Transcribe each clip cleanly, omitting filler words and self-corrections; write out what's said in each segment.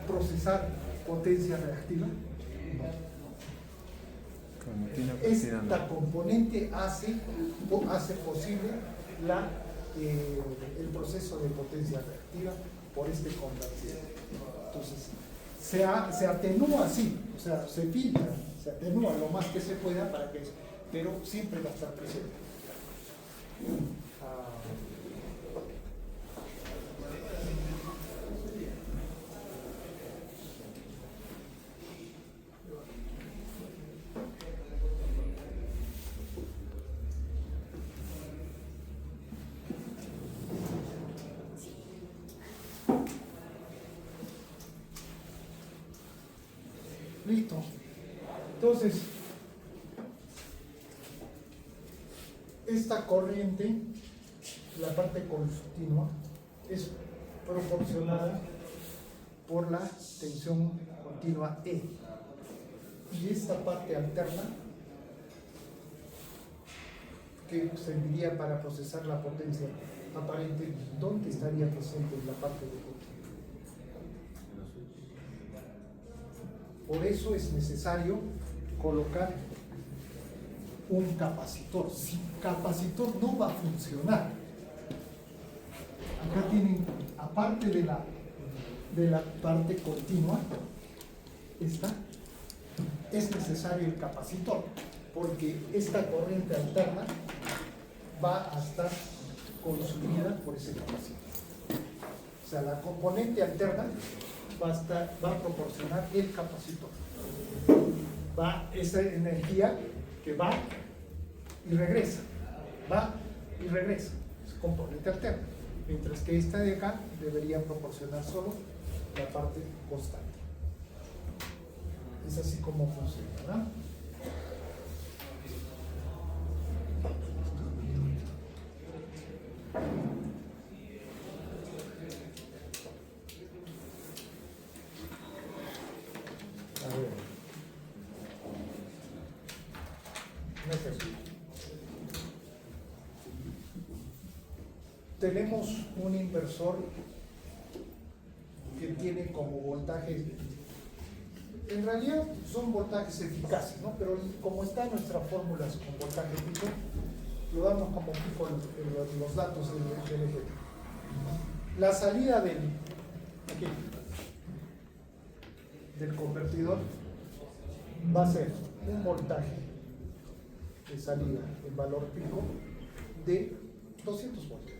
procesar potencia reactiva? Esta componente hace posible el proceso de potencia reactiva por este convertidor. Entonces, se atenúa así, o sea, se filtra, se atenúa lo más que se pueda para que, pero siempre va a estar presente. Listo. Entonces, esta corriente, la parte continua, es proporcionada por la tensión continua E. Y esta parte alterna, que serviría para procesar la potencia aparente, ¿dónde estaría presente en la parte de continua? Por eso es necesario colocar un capacitor. Sin capacitor no va a funcionar. Acá tienen, aparte de la parte continua, es necesario el capacitor, porque esta corriente alterna va a estar consumida por ese capacitor. O sea, la componente alterna va a proporcionar el capacitor. Va esa energía que va y regresa, es componente alterna, mientras que esta de acá debería proporcionar solo la parte constante. Es así como funciona, ¿verdad? Tenemos un inversor que tiene como voltaje, en realidad son voltajes eficaces, ¿no? Pero como están nuestras fórmulas con voltaje pico, lo damos como pico los datos del ejemplo. La salida del convertidor va a ser un voltaje de salida en valor pico de 200 voltios.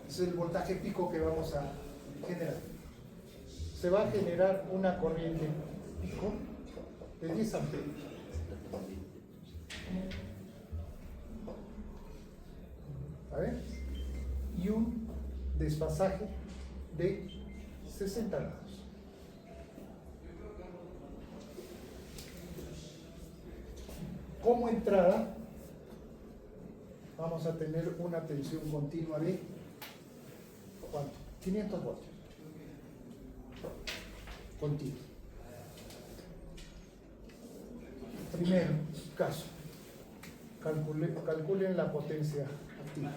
Es el voltaje pico que vamos a generar. Se va a generar una corriente pico de 10 amperios. ¿Vale? Y un desfasaje de 60 grados. Como entrada, vamos a tener una tensión continua de ¿cuánto? 500 voltios. Continuo. Primer caso, calculen la potencia activa.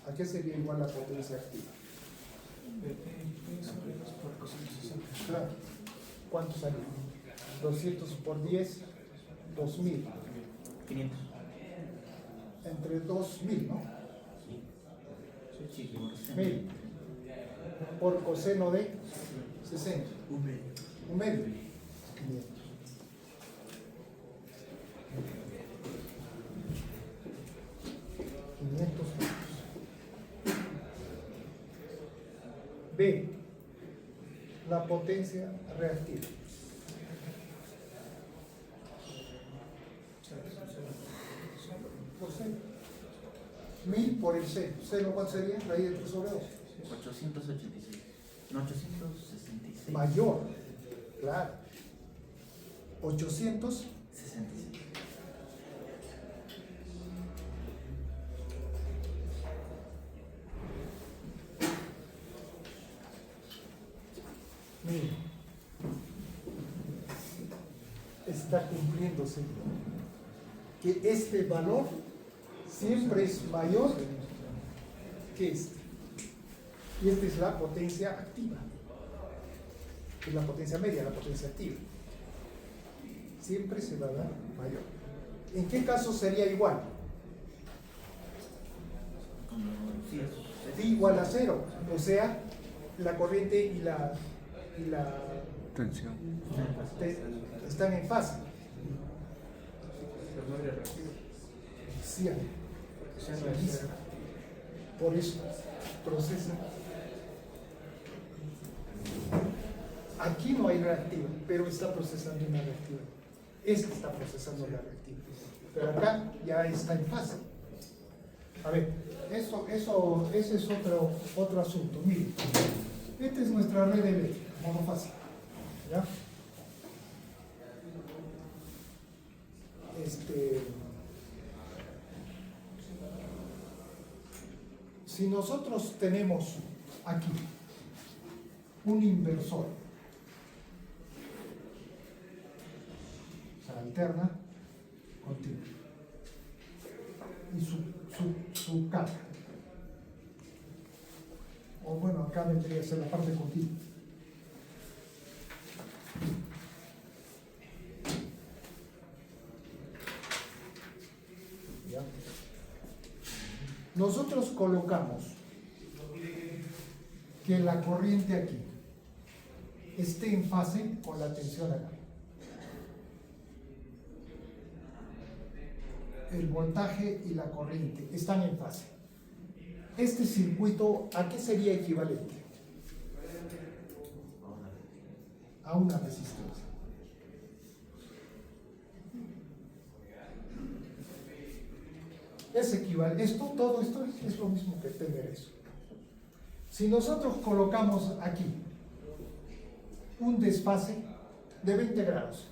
¿A qué sería igual la potencia activa? Claro. ¿Cuánto salió? 200 por 10, 2000. 500. Entre 2000, ¿no? Sí, 1000 por coseno de 60. Un medio. 500. B, la potencia reactiva. Por 0. 1000 por el 0. 0, ¿cuánto sería? Raíz de 3 sobre 2. 886. No, 866. Mayor. Claro. 866. 66. Mira, está cumpliéndose que este valor siempre es mayor que este. Y esta es la potencia activa. Es la potencia media, la potencia activa. Siempre se va a dar mayor. ¿En qué caso sería igual? Phi igual a 0. O sea, la corriente y la Tensión. están en fase. Sí, por eso procesa. Aquí no hay reactiva, pero está procesando una reactiva. Este está procesando la reactiva. Pero acá ya está en fase. A ver, ese es otro asunto. Miren, esta es nuestra red eléctrica, monofásica. ¿Ya? Si nosotros tenemos aquí un inversor, o sea, alterna continua, y su carga, o bueno, acá vendría a ser la parte continua. ¿Ya? Nosotros colocamos que la corriente aquí esté en fase con la tensión acá. El voltaje y la corriente están en fase. Este circuito, ¿a qué sería equivalente? A una resistencia. Es equivalente. Todo esto es lo mismo que tener eso. Si nosotros colocamos aquí un desfase de 20 grados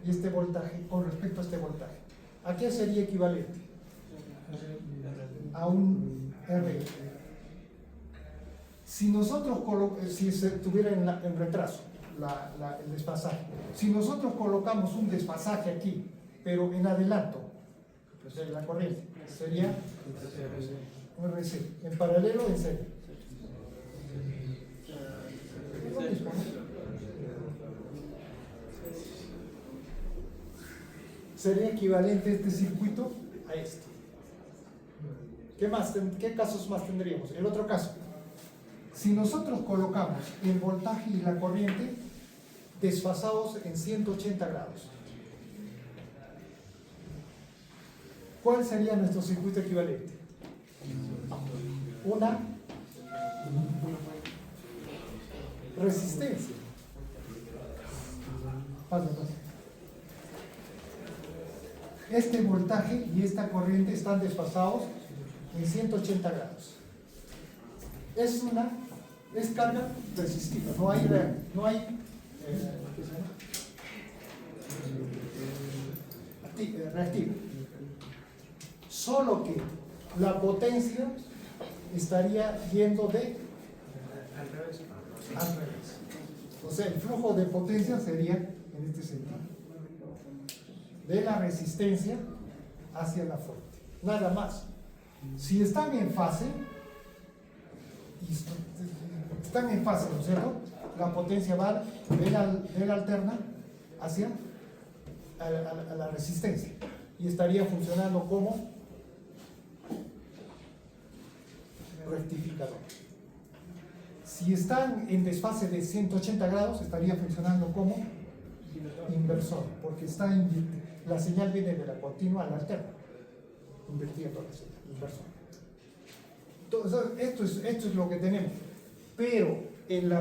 y este voltaje con respecto a este voltaje, ¿a qué sería equivalente? A un R. Si nosotros si se tuviera en retraso el desfasaje, si nosotros colocamos un desfasaje aquí, pero en adelanto de la corriente, sería RC, en paralelo en serie. Es lo mismo, ¿no? Sería equivalente este circuito a este. ¿Qué casos más tendríamos? El otro caso, si nosotros colocamos el voltaje y la corriente desfasados en 180 grados, ¿cuál sería nuestro circuito equivalente? Una resistencia. Pasa. Este voltaje y esta corriente están desfasados en 180 grados. Es carga resistiva, no hay reactiva. Solo que la potencia estaría yendo al revés. O sea, el flujo de potencia sería en este sentido. De la resistencia hacia la fuente. Nada más. Si están en fase, ¿no es cierto? La potencia va de la alterna hacia a la resistencia y estaría funcionando como rectificador. Si están en desfase de 180 grados, estaría funcionando como inversor, porque la señal viene de la continua a la alterna, invirtiendo la señal, inversor. Entonces, esto es lo que tenemos, pero en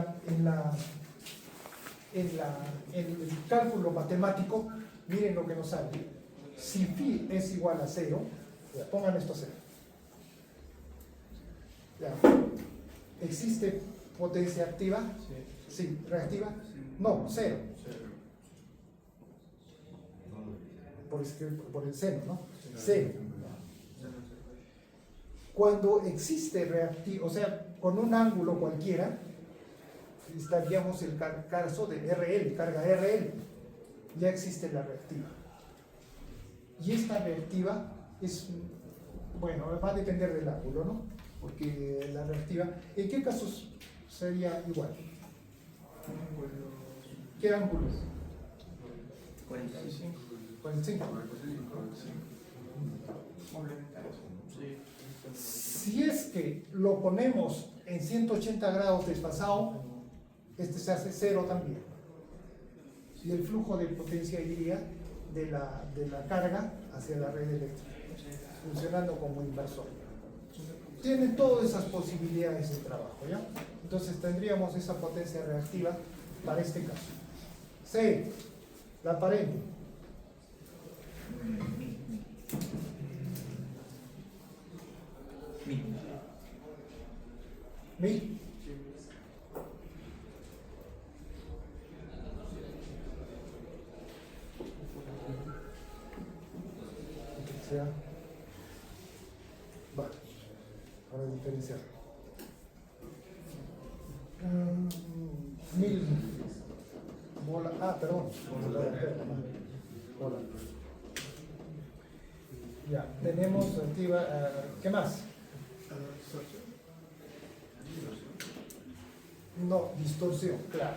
el cálculo matemático, miren lo que nos sale. Si phi es igual a 0, pongan esto a 0. ¿Existe potencia activa? Sí. ¿Reactiva? No, 0. Por el seno, ¿no? 0. Cuando existe reactivo, o sea, con un ángulo cualquiera, estaríamos en el caso de RL, carga RL. Ya existe la reactiva. Y esta reactiva va a depender del ángulo, ¿no? porque la reactiva, ¿en qué casos sería igual? ¿Qué ángulos? 45. 45. Si es que lo ponemos en 180 grados desfasado, este se hace cero también. Y el flujo de potencia iría de la carga hacia la red eléctrica, funcionando como inversor. Tienen todas esas posibilidades de trabajo, ¿ya? Entonces tendríamos esa potencia reactiva para este caso. C, la aparente. ¿Mi? Sea. Va. Ahora diferenciar. 1000 bola. Ah, perdón. Bola. Ya, tenemos activa. ¿Qué más? No, distorsión, claro.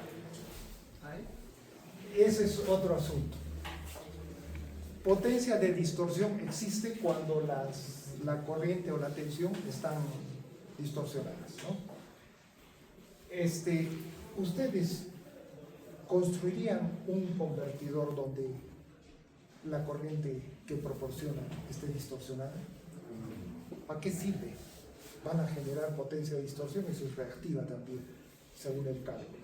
Ese es otro asunto. Potencia de distorsión existe cuando la corriente o la tensión están distorsionadas, ¿no? Ustedes construirían un convertidor donde la corriente que proporciona esté distorsionada. ¿Para qué sirve? Van a generar potencia de distorsión, eso es reactiva también, según el cálculo.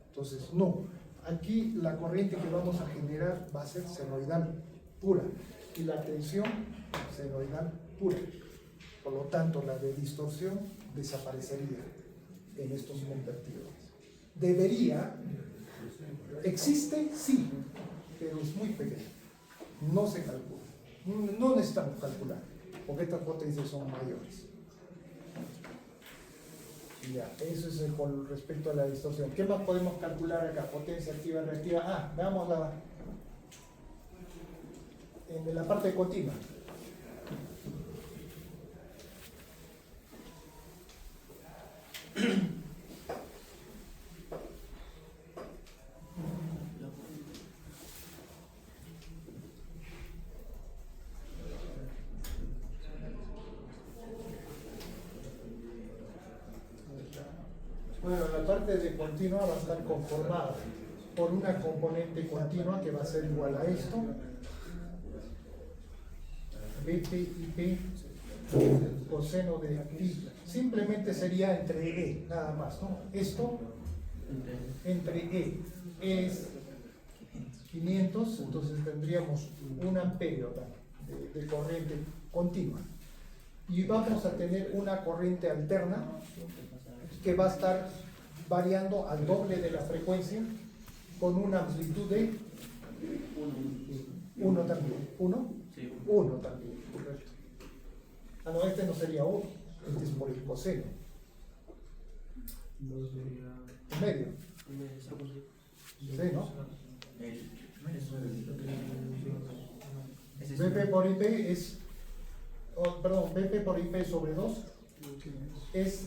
Entonces, no. Aquí la corriente que vamos a generar va a ser senoidal pura y la tensión senoidal pura. Por lo tanto, la de distorsión desaparecería en estos convertidores. Debería, existe, sí, pero es muy pequeño. No se calcula. No necesitamos calcular, porque estas potencias son mayores. Ya, eso es con respecto a la distorsión. ¿Qué más podemos calcular acá? Potencia activa, reactiva. Ah, veamos en la parte continua. Bueno, la parte de continua va a estar conformada por una componente continua que va a ser igual a esto, BP y P coseno de pi. Simplemente sería entre E, nada más, ¿no? Esto entre E es 500, entonces tendríamos un amperio de corriente continua. Y vamos a tener una corriente alterna que va a estar variando al doble de la frecuencia con una amplitud de 1 también. ¿1? Sí. 1 también, correcto. Ah, no, este no sería 1, este es por el coseno. Medio. Sí, ¿no? BP por IP es, perdón, BP por IP sobre 2 es,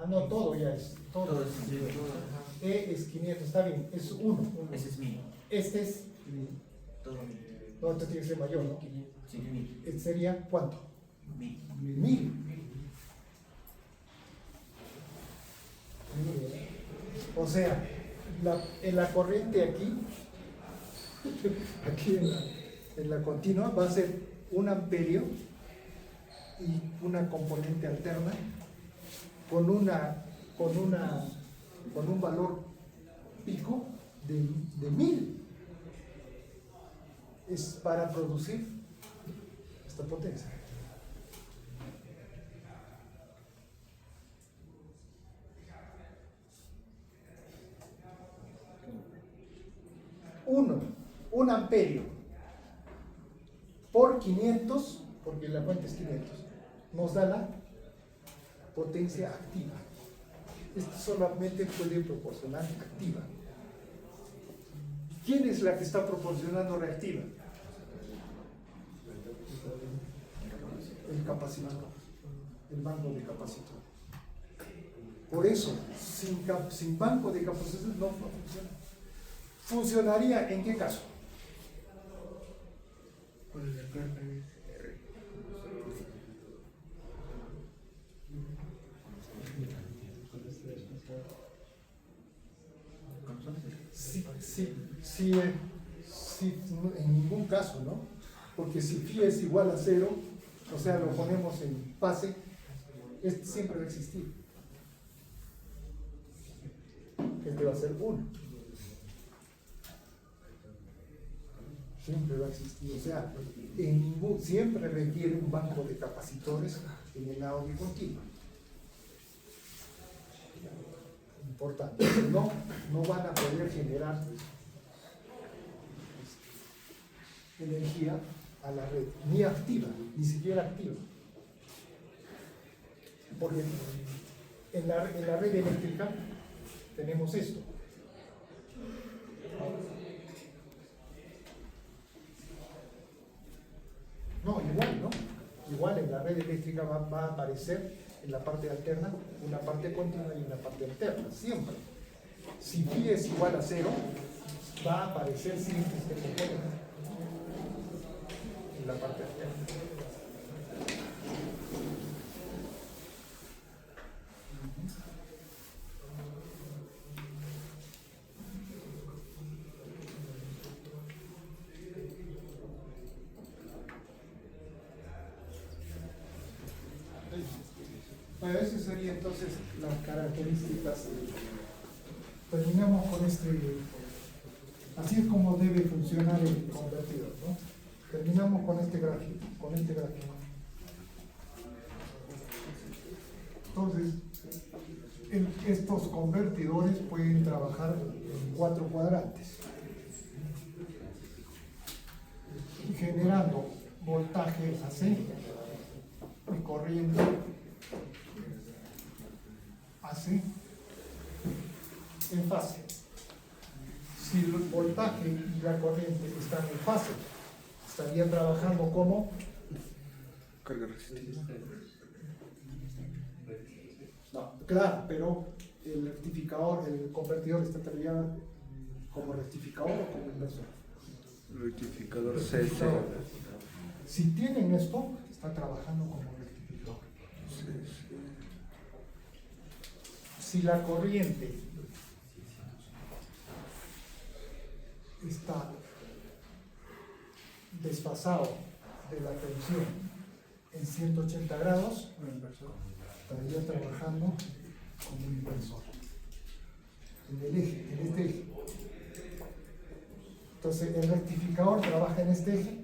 no, todo ya es, todo. E es 500, está bien, es 1. Ese es mío. Este es, Todo mío. no, este tiene que ser mayor, ¿no? Sí, mío. Este sería, ¿cuánto? 1000. 1000. O sea, en la corriente aquí en la continua va a ser un amperio y una componente alterna con un valor pico de 1000. Es para producir esta potencia. Un amperio por 500, porque la fuente es 500, nos da la potencia activa. Esto solamente puede proporcionar activa. ¿Quién es la que está proporcionando reactiva? El capacitor. el banco de capacitor. Por eso, sin banco de capacitores no funciona. ¿Funcionaría en qué caso? Sí, en ningún caso, ¿no? Porque si phi es igual a 0, o sea, lo ponemos en fase, este siempre va a existir. Este va a ser 1. Siempre va a existir, o sea, siempre requiere un banco de capacitores en el lado discontinuo. Importante, no van a poder generar energía a la red, ni activa, ni siquiera activa. Porque en la red eléctrica tenemos esto. No, igual, ¿no? Igual en la red eléctrica va a aparecer en la parte alterna una parte continua y una parte alterna, siempre. Si phi es igual a 0, va a aparecer siempre este componente en la parte alterna. Bueno, esas serían entonces las características. Terminamos con así es como debe funcionar el convertidor, ¿no? Terminamos con este gráfico, Entonces, estos convertidores pueden trabajar en 4 cuadrantes, generando voltaje AC y corriente AC en fase. Si el voltaje y la corriente están en fase, estaría trabajando como Carga resistiva. no, claro, pero el rectificador, el convertidor estaría como rectificador o como inversor. Rectificador CC. Si tienen esto, está trabajando como rectificador. Si la corriente está desfasado de la tensión en 180 grados, estaría trabajando como un inversor en el eje, en este eje. Entonces el rectificador trabaja en este eje,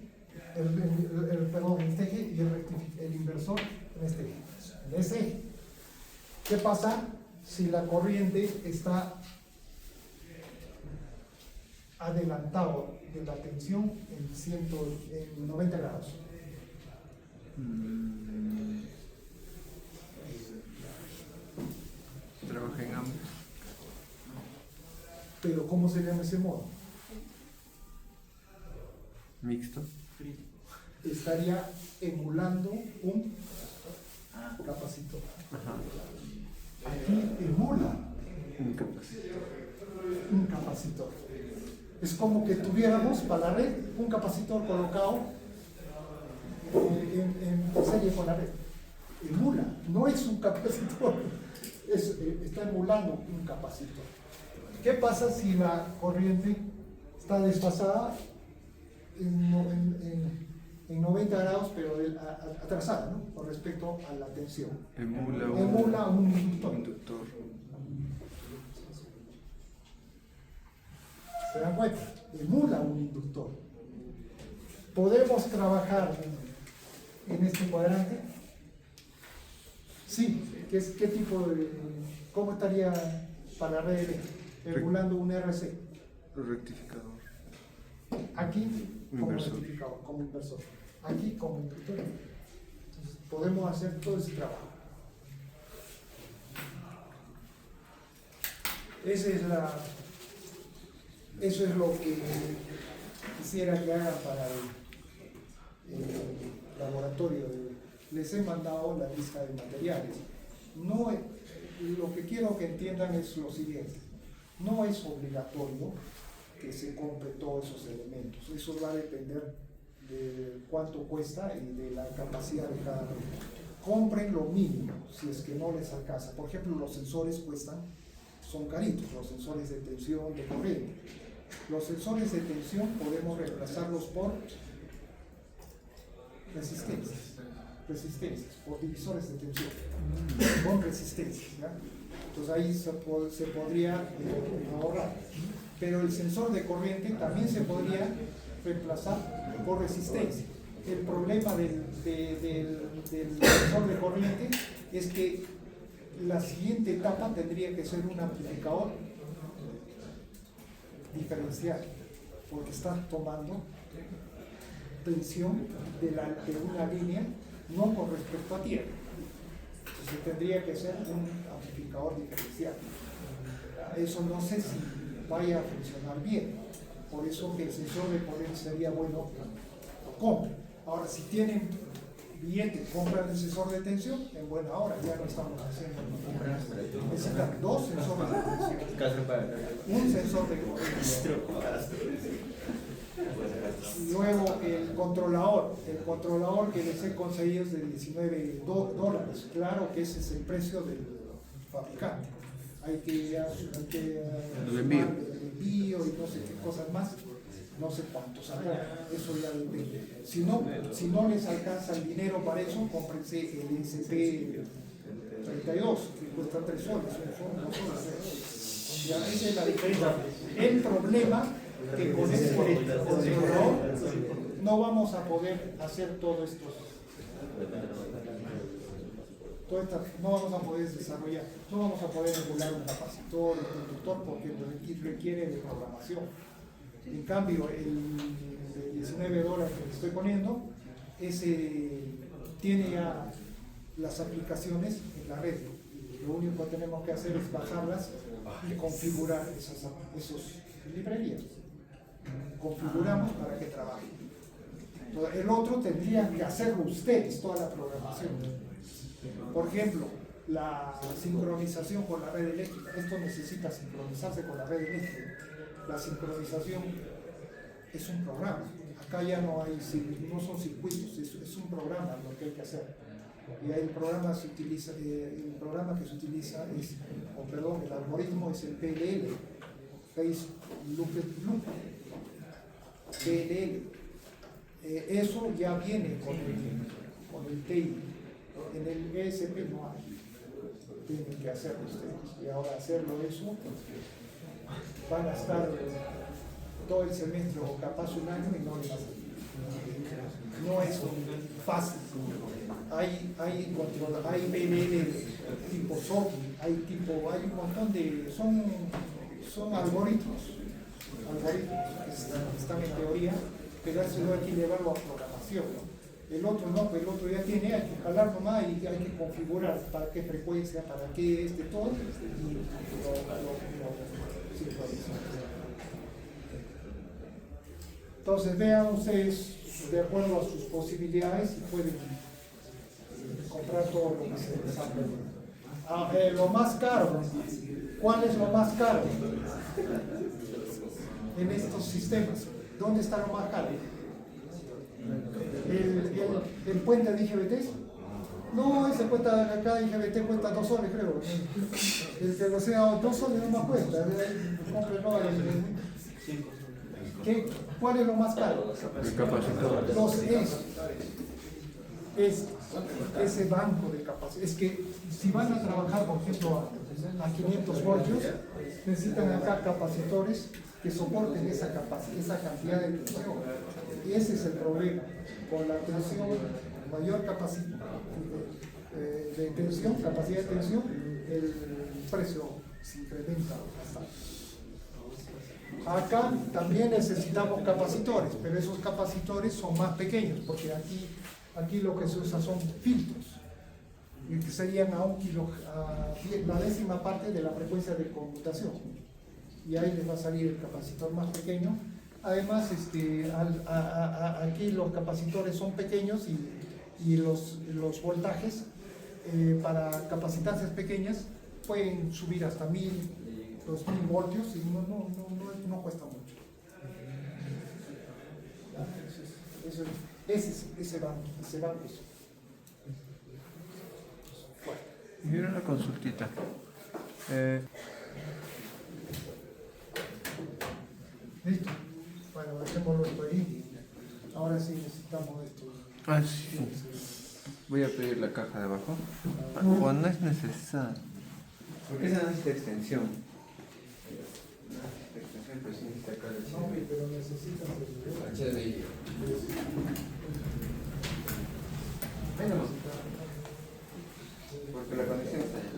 perdón, en este eje, y el inversor en este eje, en ese eje. ¿Qué pasa si la corriente está adelantado de la tensión en 90 grados? Trabaja en ambos. Pero ¿cómo se llama ese modo? Mixto. Estaría emulando un capacitor. Aquí emula un capacitor. Es como que tuviéramos para la red un capacitor colocado en serie con la red. Emula, no es un capacitor, está emulando un capacitor. ¿Qué pasa si la corriente está desfasada en 90 grados, pero atrasada, ¿no? Con respecto a la tensión? Emula un inductor. ¿Se dan cuenta? Emula un inductor. ¿Podemos trabajar en este cuadrante? Sí. ¿Qué tipo de... ¿Cómo estaría para la red eléctrica? Emulando un RC. Rectificador. Aquí como Inversor. rectificador, como inversor. Aquí como inductor. Entonces podemos hacer todo ese trabajo. Eso es lo que quisiera que hagan para el laboratorio de les he mandado la lista de materiales. No, lo que quiero que entiendan es lo siguiente: no es obligatorio que se compre todos esos elementos. Eso va a depender de cuánto cuesta y de la capacidad de cada uno. Compren lo mínimo si es que no les alcanza. Por ejemplo, los sensores son caritos, los sensores de tensión, de corriente. Los sensores de tensión podemos reemplazarlos por resistencias, por divisores de tensión, con resistencias, ¿ya? Entonces ahí se podría ahorrar. Pero el sensor de corriente también se podría reemplazar por resistencia. El problema del sensor de corriente es que la siguiente etapa tendría que ser un amplificador diferencial, porque está tomando tensión de una línea no con respecto a tierra. Entonces tendría que ser un amplificador diferencial. Eso no sé si vaya a funcionar bien, por eso que el sensor de corriente sería bueno, lo compren. Ahora, si tienen billetes, compran el sensor de tensión, en buena hora, ya no estamos haciendo. Necesitan dos sensores de tensión, un sensor de corriente. Luego el controlador que les he conseguido es de $19. Claro que ese es el precio del fabricante. Hay que el envío y no sé qué cosas más, no sé cuánto sale, eso ya depende. Si no les alcanza el dinero para eso, cómprense el SP32, que cuesta 3 soles, ya esa es la diferencia. El problema que con ese controlador no vamos a poder hacer todo esto. No vamos a poder desarrollar, no vamos a poder emular un capacitor, un conductor, porque requiere de programación. En cambio, el $19 que le estoy poniendo, ese tiene ya las aplicaciones en la red. Lo único que tenemos que hacer es bajarlas y configurar esas librerías. Configuramos para que trabajen. Entonces, el otro tendría que hacerlo ustedes, toda la programación. Por ejemplo, la sincronización con la red eléctrica. Esto necesita sincronizarse con la red eléctrica. La sincronización es un programa. Acá ya no son circuitos, es un programa lo que hay que hacer. Y ahí el programa que se utiliza el algoritmo es el PLL, Phase Looped Loop, PLL. Eso ya viene con el TI. En el ESP no hay. Tienen que hacerlo ustedes. Y ahora hacerlo eso, van a estar todo el semestre o capaz un año y no les va a salir. No es fácil. Hay PNL tipo SOC, hay un montón de. Son algoritmos que están en teoría, pero eso hay que llevarlo a programación, ¿no? El otro no, pero el otro ya tiene, hay que jalar nomás y hay que configurar para qué frecuencia, para qué todo, y lo sincronizar. Entonces vean ustedes de acuerdo a sus posibilidades y pueden comprar todo lo que se les haga. Lo más caro, ¿cuál es lo más caro en estos sistemas? ¿Dónde está lo más caro? ¿El puente de IGBT? No, ese cuesta, acá IGBT cuesta 2 soles, creo. El que no sea 2 soles no más cuesta. ¿Cuál es lo más caro? El capacitor. Ese banco de capacidad. Es que si van a trabajar, por ejemplo, a 500 voltios, necesitan acá capacitores que soporten esa cantidad de tensión. Y ese es el problema. Con la tensión, mayor capacidad de tensión, capacidad de tensión, el precio se incrementa bastante. Acá también necesitamos capacitores, pero esos capacitores son más pequeños, porque aquí lo que se usa son filtros, que serían a la 10ª parte de la frecuencia de conmutación. Y ahí les va a salir el capacitor más pequeño. Además, aquí los capacitores son pequeños y Y los voltajes para capacitancias pequeñas pueden subir hasta 1000, 2000 voltios y no cuesta mucho. Ese va eso. Y una consultita. Listo. Bueno, dejémoslo esto ahí. Ahora sí necesitamos esto. Ah, sí. Voy a pedir la caja de abajo. O no es necesario. Porque esa no necesita extensión. La extensión pues sí necesita acá el No, pero necesitas el HDMI. menos. Porque la conexión está allá.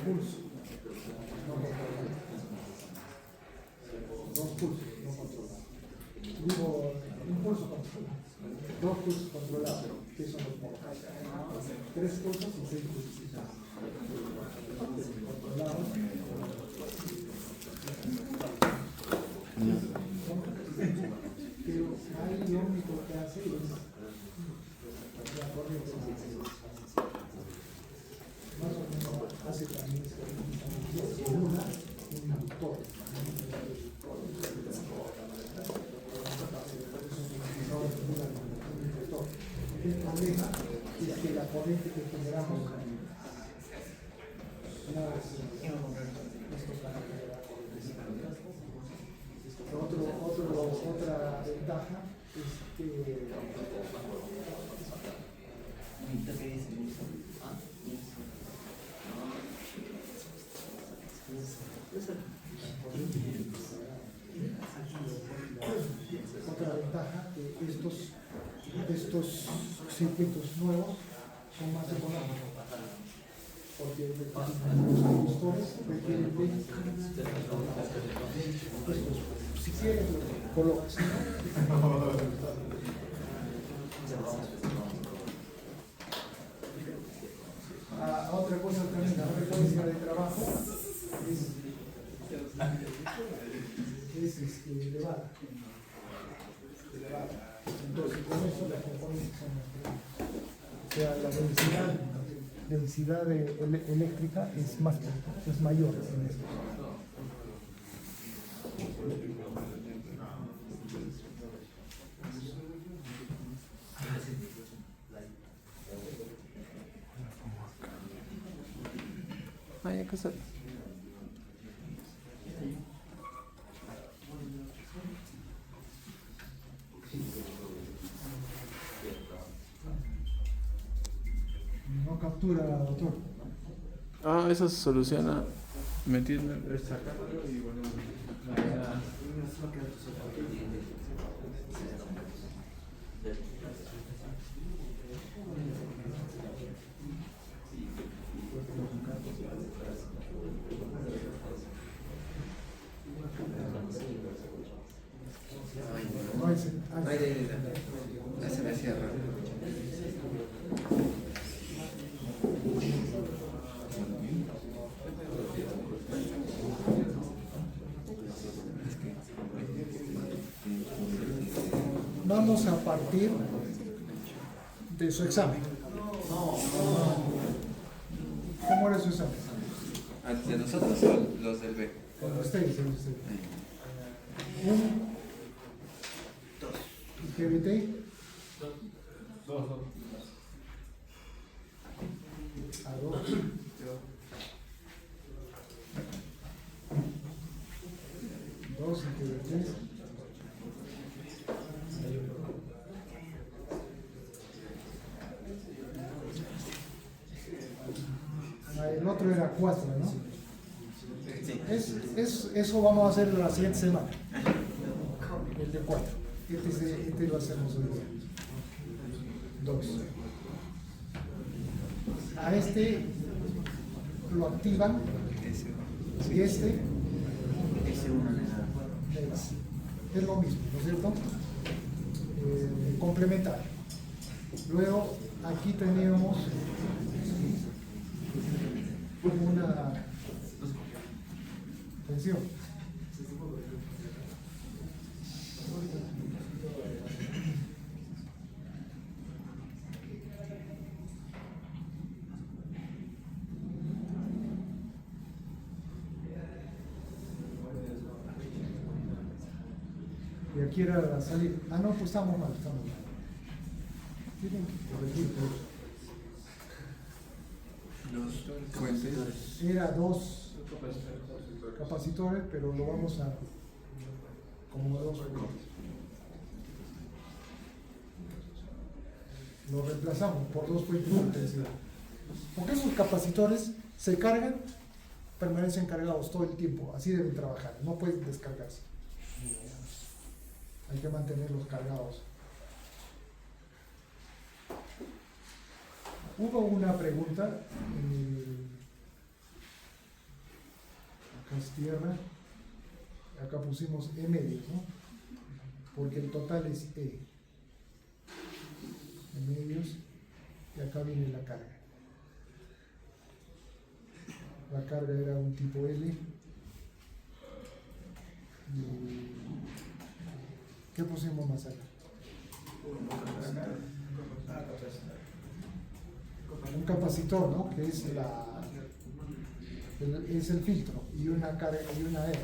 Pulso. Dos pulsos no controlados. Digo, un pulso controlado. Dos pulsos controlados, que son los modos. 3 pulsos y 6 pulsos. Controlados. Pero ahí lo único que hace es la corriente. Más o menos hace también un inductor. El problema es que la corriente que generamos no es estos van a generar corriente. Otra ventaja es que estos circuitos nuevos son más económicos porque los transistores requieren de si quieres lo colocas. Otra cosa también, la frecuencia de trabajo es elevada. Entonces, con eso las componentes son más grandes. O sea, la densidad eléctrica es mayor en esto. Ay, ¿qué cosa? No captura, doctor. Ah, eso se soluciona metiendo, sacándolo y volviendo. No, Ya se me hacía raro. vamos a partir de su examen. ¿Cómo era su examen? ¿De nosotros o los del B? Con ustedes. Un GBT. A dos. Dos GBT. El otro era 4, ¿no? Eso vamos a hacer la siguiente semana. El de 4. Este lo hacemos hoy día. 2. A este lo activan. Y este es lo mismo, ¿no es cierto? Complementar. Luego aquí tenemos una tensión. Y aquí era la salida. Ah, no, pues estamos mal. Tienen que corregir Los puentes. Era 2 capacitores, pero lo vamos a como 2. Lo reemplazamos por 2 intensidad. Porque esos capacitores se cargan, permanecen cargados todo el tiempo. Así deben trabajar, no pueden descargarse. Hay que mantenerlos cargados. Hubo una pregunta, acá es tierra, acá pusimos E medio, ¿no? Porque el total es E medios, y acá viene la carga. La carga era un tipo L. ¿Qué pusimos más acá? Un capacitor, ¿no? Que es es el filtro y una carga y una R.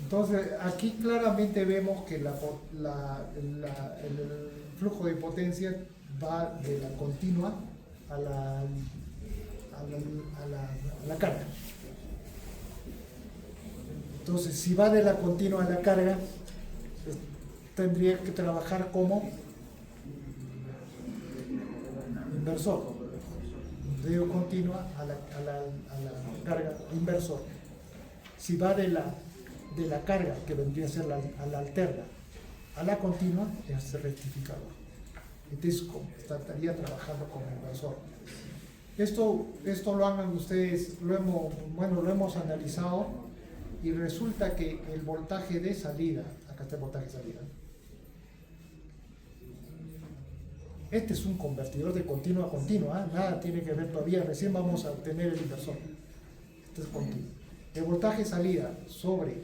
Entonces aquí claramente vemos que el flujo de potencia va de la continua a la carga. Entonces, si va de la continua a la carga, pues, tendría que trabajar como inversor. De continua a la carga, inversor. Si va de la carga, que vendría a ser a la alterna, a la continua, es rectificador. Entonces, estaría trabajando como inversor. Esto lo hagan ustedes, lo hemos analizado. Y resulta que el voltaje de salida, acá está el voltaje de salida, este es un convertidor de continua a continua, nada tiene que ver todavía, recién vamos a obtener el inversor. Este es continuo. El voltaje de salida sobre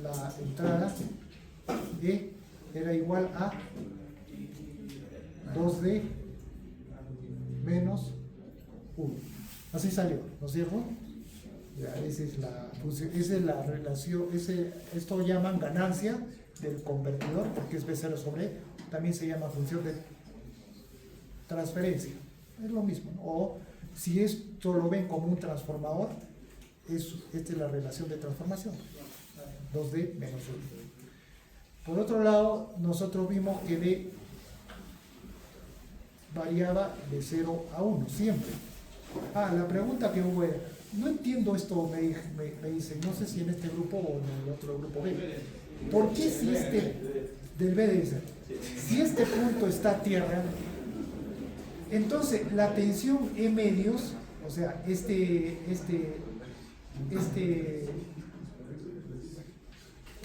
la entrada E era igual a 2D menos 1. Así salió, ¿no es cierto? Esa es la relación, esto llaman ganancia del convertidor, porque es B0 sobre E, también se llama función de transferencia, es lo mismo, ¿no? O si esto lo ven como un transformador, esta es la relación de transformación, 2D menos 1. Por otro lado, nosotros vimos que D variaba de 0 a 1, siempre. La pregunta que hubo era, no entiendo esto, me dicen, no sé si en este grupo o en el otro grupo B. ¿Por qué si del B dice, si este punto está a tierra, entonces la tensión E medios, o sea, ¿qué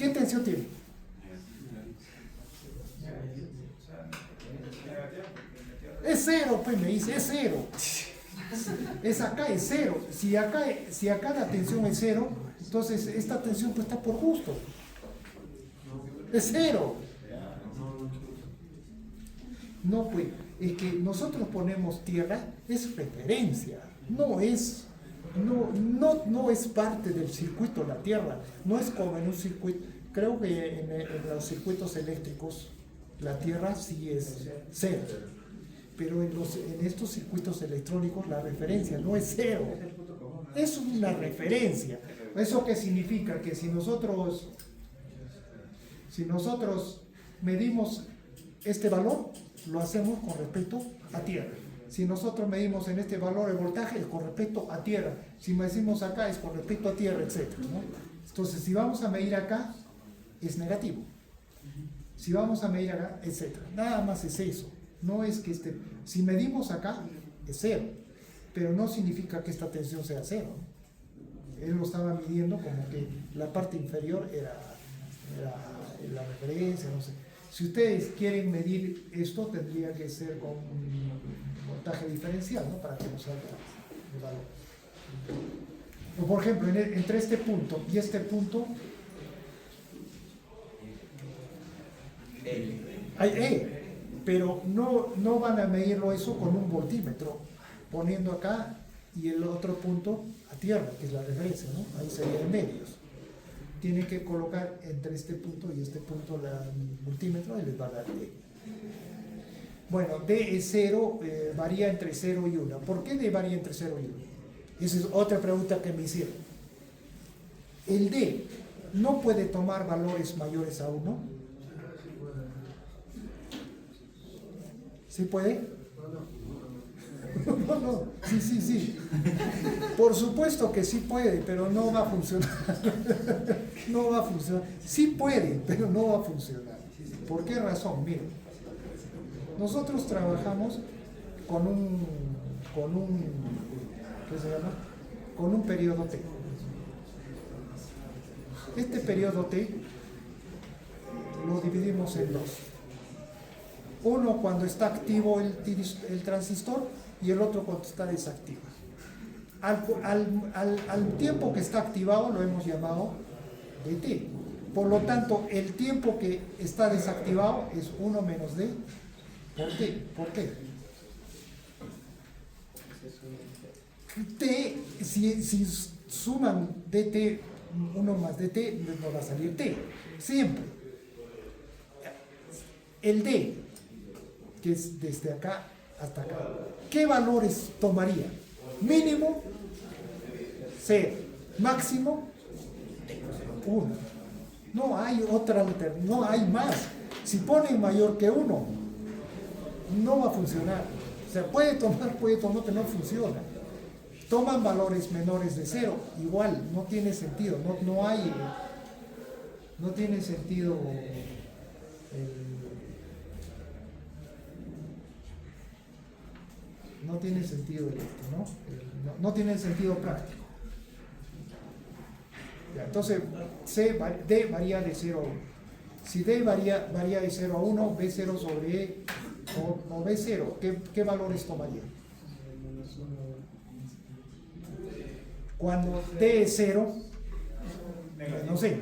tensión tiene? Es 0, pues me dice, es 0. Es acá, es 0. Si acá la tensión es 0, entonces esta tensión pues está por gusto. Es 0. No, pues, es que nosotros ponemos tierra, es referencia, no es parte del circuito la tierra, no es como en un circuito. Creo que en los circuitos eléctricos la tierra sí es 0, pero en estos circuitos electrónicos la referencia no es 0, es una referencia. ¿Eso qué significa? Que si nosotros medimos este valor, lo hacemos con respecto a tierra. Si nosotros medimos en este valor el voltaje, es con respecto a tierra. Si medimos acá, es con respecto a tierra, etc., ¿no? Entonces, si vamos a medir acá, es negativo. Si vamos a medir acá, etc. Nada más es eso. No es que si medimos acá, es 0. Pero no significa que esta tensión sea 0, ¿no? Él lo estaba midiendo como que la parte inferior era la referencia, no sé. Si ustedes quieren medir esto, tendría que ser con un voltaje diferencial, ¿no? Para que nos salga el valor. O por ejemplo, entre este punto y este punto hay E, pero no van a medirlo eso con un voltímetro, poniendo acá y el otro punto a tierra, que es la referencia, ¿no? Ahí serían medios. Tiene que colocar entre este punto y este punto el multímetro y les va a dar D. Bueno, D es 0, varía entre 0 y 1. ¿Por qué D varía entre 0 y 1? Esa es otra pregunta que me hicieron. El D no puede tomar valores mayores a 1. ¿Sí puede? No, sí. Por supuesto que sí puede, pero no va a funcionar. No va a funcionar. Sí puede, pero no va a funcionar. ¿Por qué razón? Miren, nosotros trabajamos con un ¿qué se llama? Con un periodo T. Este periodo T lo dividimos en dos. Uno cuando está activo el transistor y el otro cuando está desactivo. Al tiempo que está activado lo hemos llamado dt. Por lo tanto, el tiempo que está desactivado es 1 menos d por t. ¿Por qué? T, si suman dt, 1 más dt, nos va a salir t. Siempre. El d, que es desde acá hasta acá, ¿qué valores tomaría? Mínimo 0, máximo 1. No hay otra alternativa, no hay más. Si ponen mayor que 1, no va a funcionar. O sea, puede tomar, que no funciona. Toman valores menores de 0, igual, no tiene sentido, no tiene sentido no tiene sentido ¿no? No tiene sentido práctico. Ya, entonces, D varía de 0 a 1. Si D varía de 0 a 1, B0 sobre E o B0, ¿qué valores tomaría? Cuando D es 0, no sé.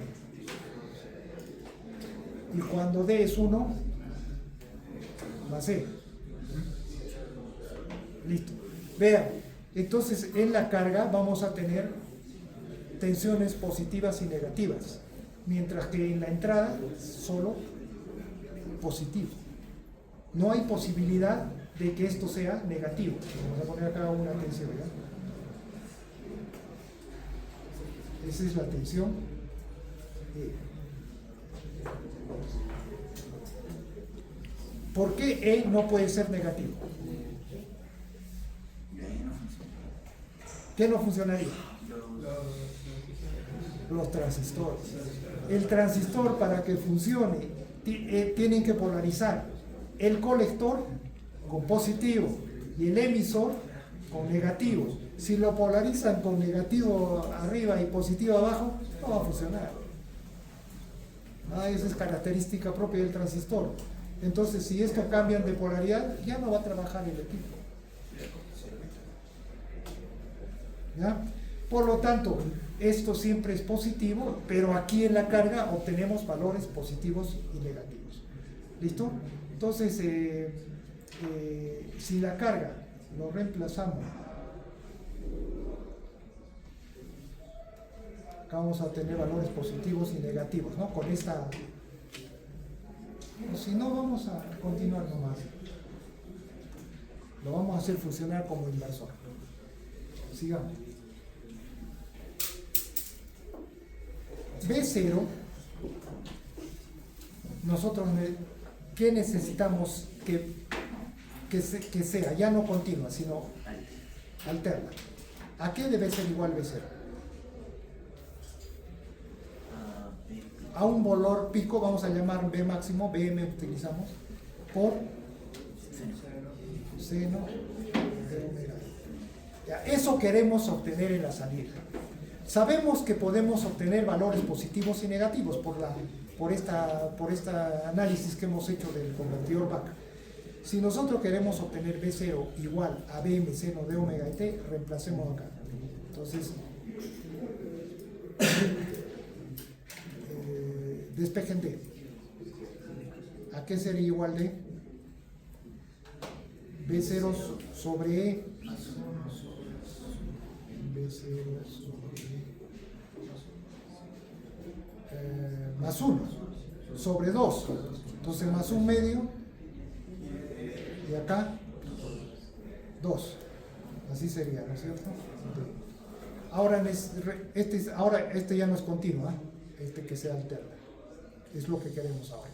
Y cuando D es 1, más C. Listo. Vean, entonces en la carga vamos a tener tensiones positivas y negativas, mientras que en la entrada solo positivo. No hay posibilidad de que esto sea negativo. Vamos a poner acá una tensión, ¿ya? Esa es la tensión. ¿Por qué E no puede ser negativo? ¿Qué no funcionaría? Los transistores. El transistor, para que funcione, tienen que polarizar el colector con positivo y el emisor con negativo. Si lo polarizan con negativo arriba y positivo abajo, no va a funcionar. Esa es característica propia del transistor. Entonces, si esto cambian de polaridad, ya no va a trabajar el equipo. ¿Ya? Por lo tanto, esto siempre es positivo, pero aquí en la carga obtenemos valores positivos y negativos. ¿Listo? Entonces, si la carga lo reemplazamos, acá vamos a tener valores positivos y negativos, ¿no? Con esta... O si no, vamos a continuar nomás. Lo vamos a hacer funcionar como inversor. Sigamos. B0, nosotros, ¿qué necesitamos que sea? Ya no continua, sino alterna. ¿A qué debe ser igual B0? A un valor pico, vamos a llamar B máximo, BM utilizamos, por seno de omega. Ya, eso queremos obtener en la salida. Sabemos que podemos obtener valores positivos y negativos por este análisis que hemos hecho del convertidor BAC. Si nosotros queremos obtener B0 igual a BM seno de omega y t, reemplacemos acá. Entonces, despejen D. ¿A qué sería igual de? B0 sobre E. B0 sobre más 1 sobre 2. Entonces más 1 medio y acá 2. Así sería, ¿no es cierto? Ahora, este ya no es continuo, este que sea alterna. Es lo que queremos ahora.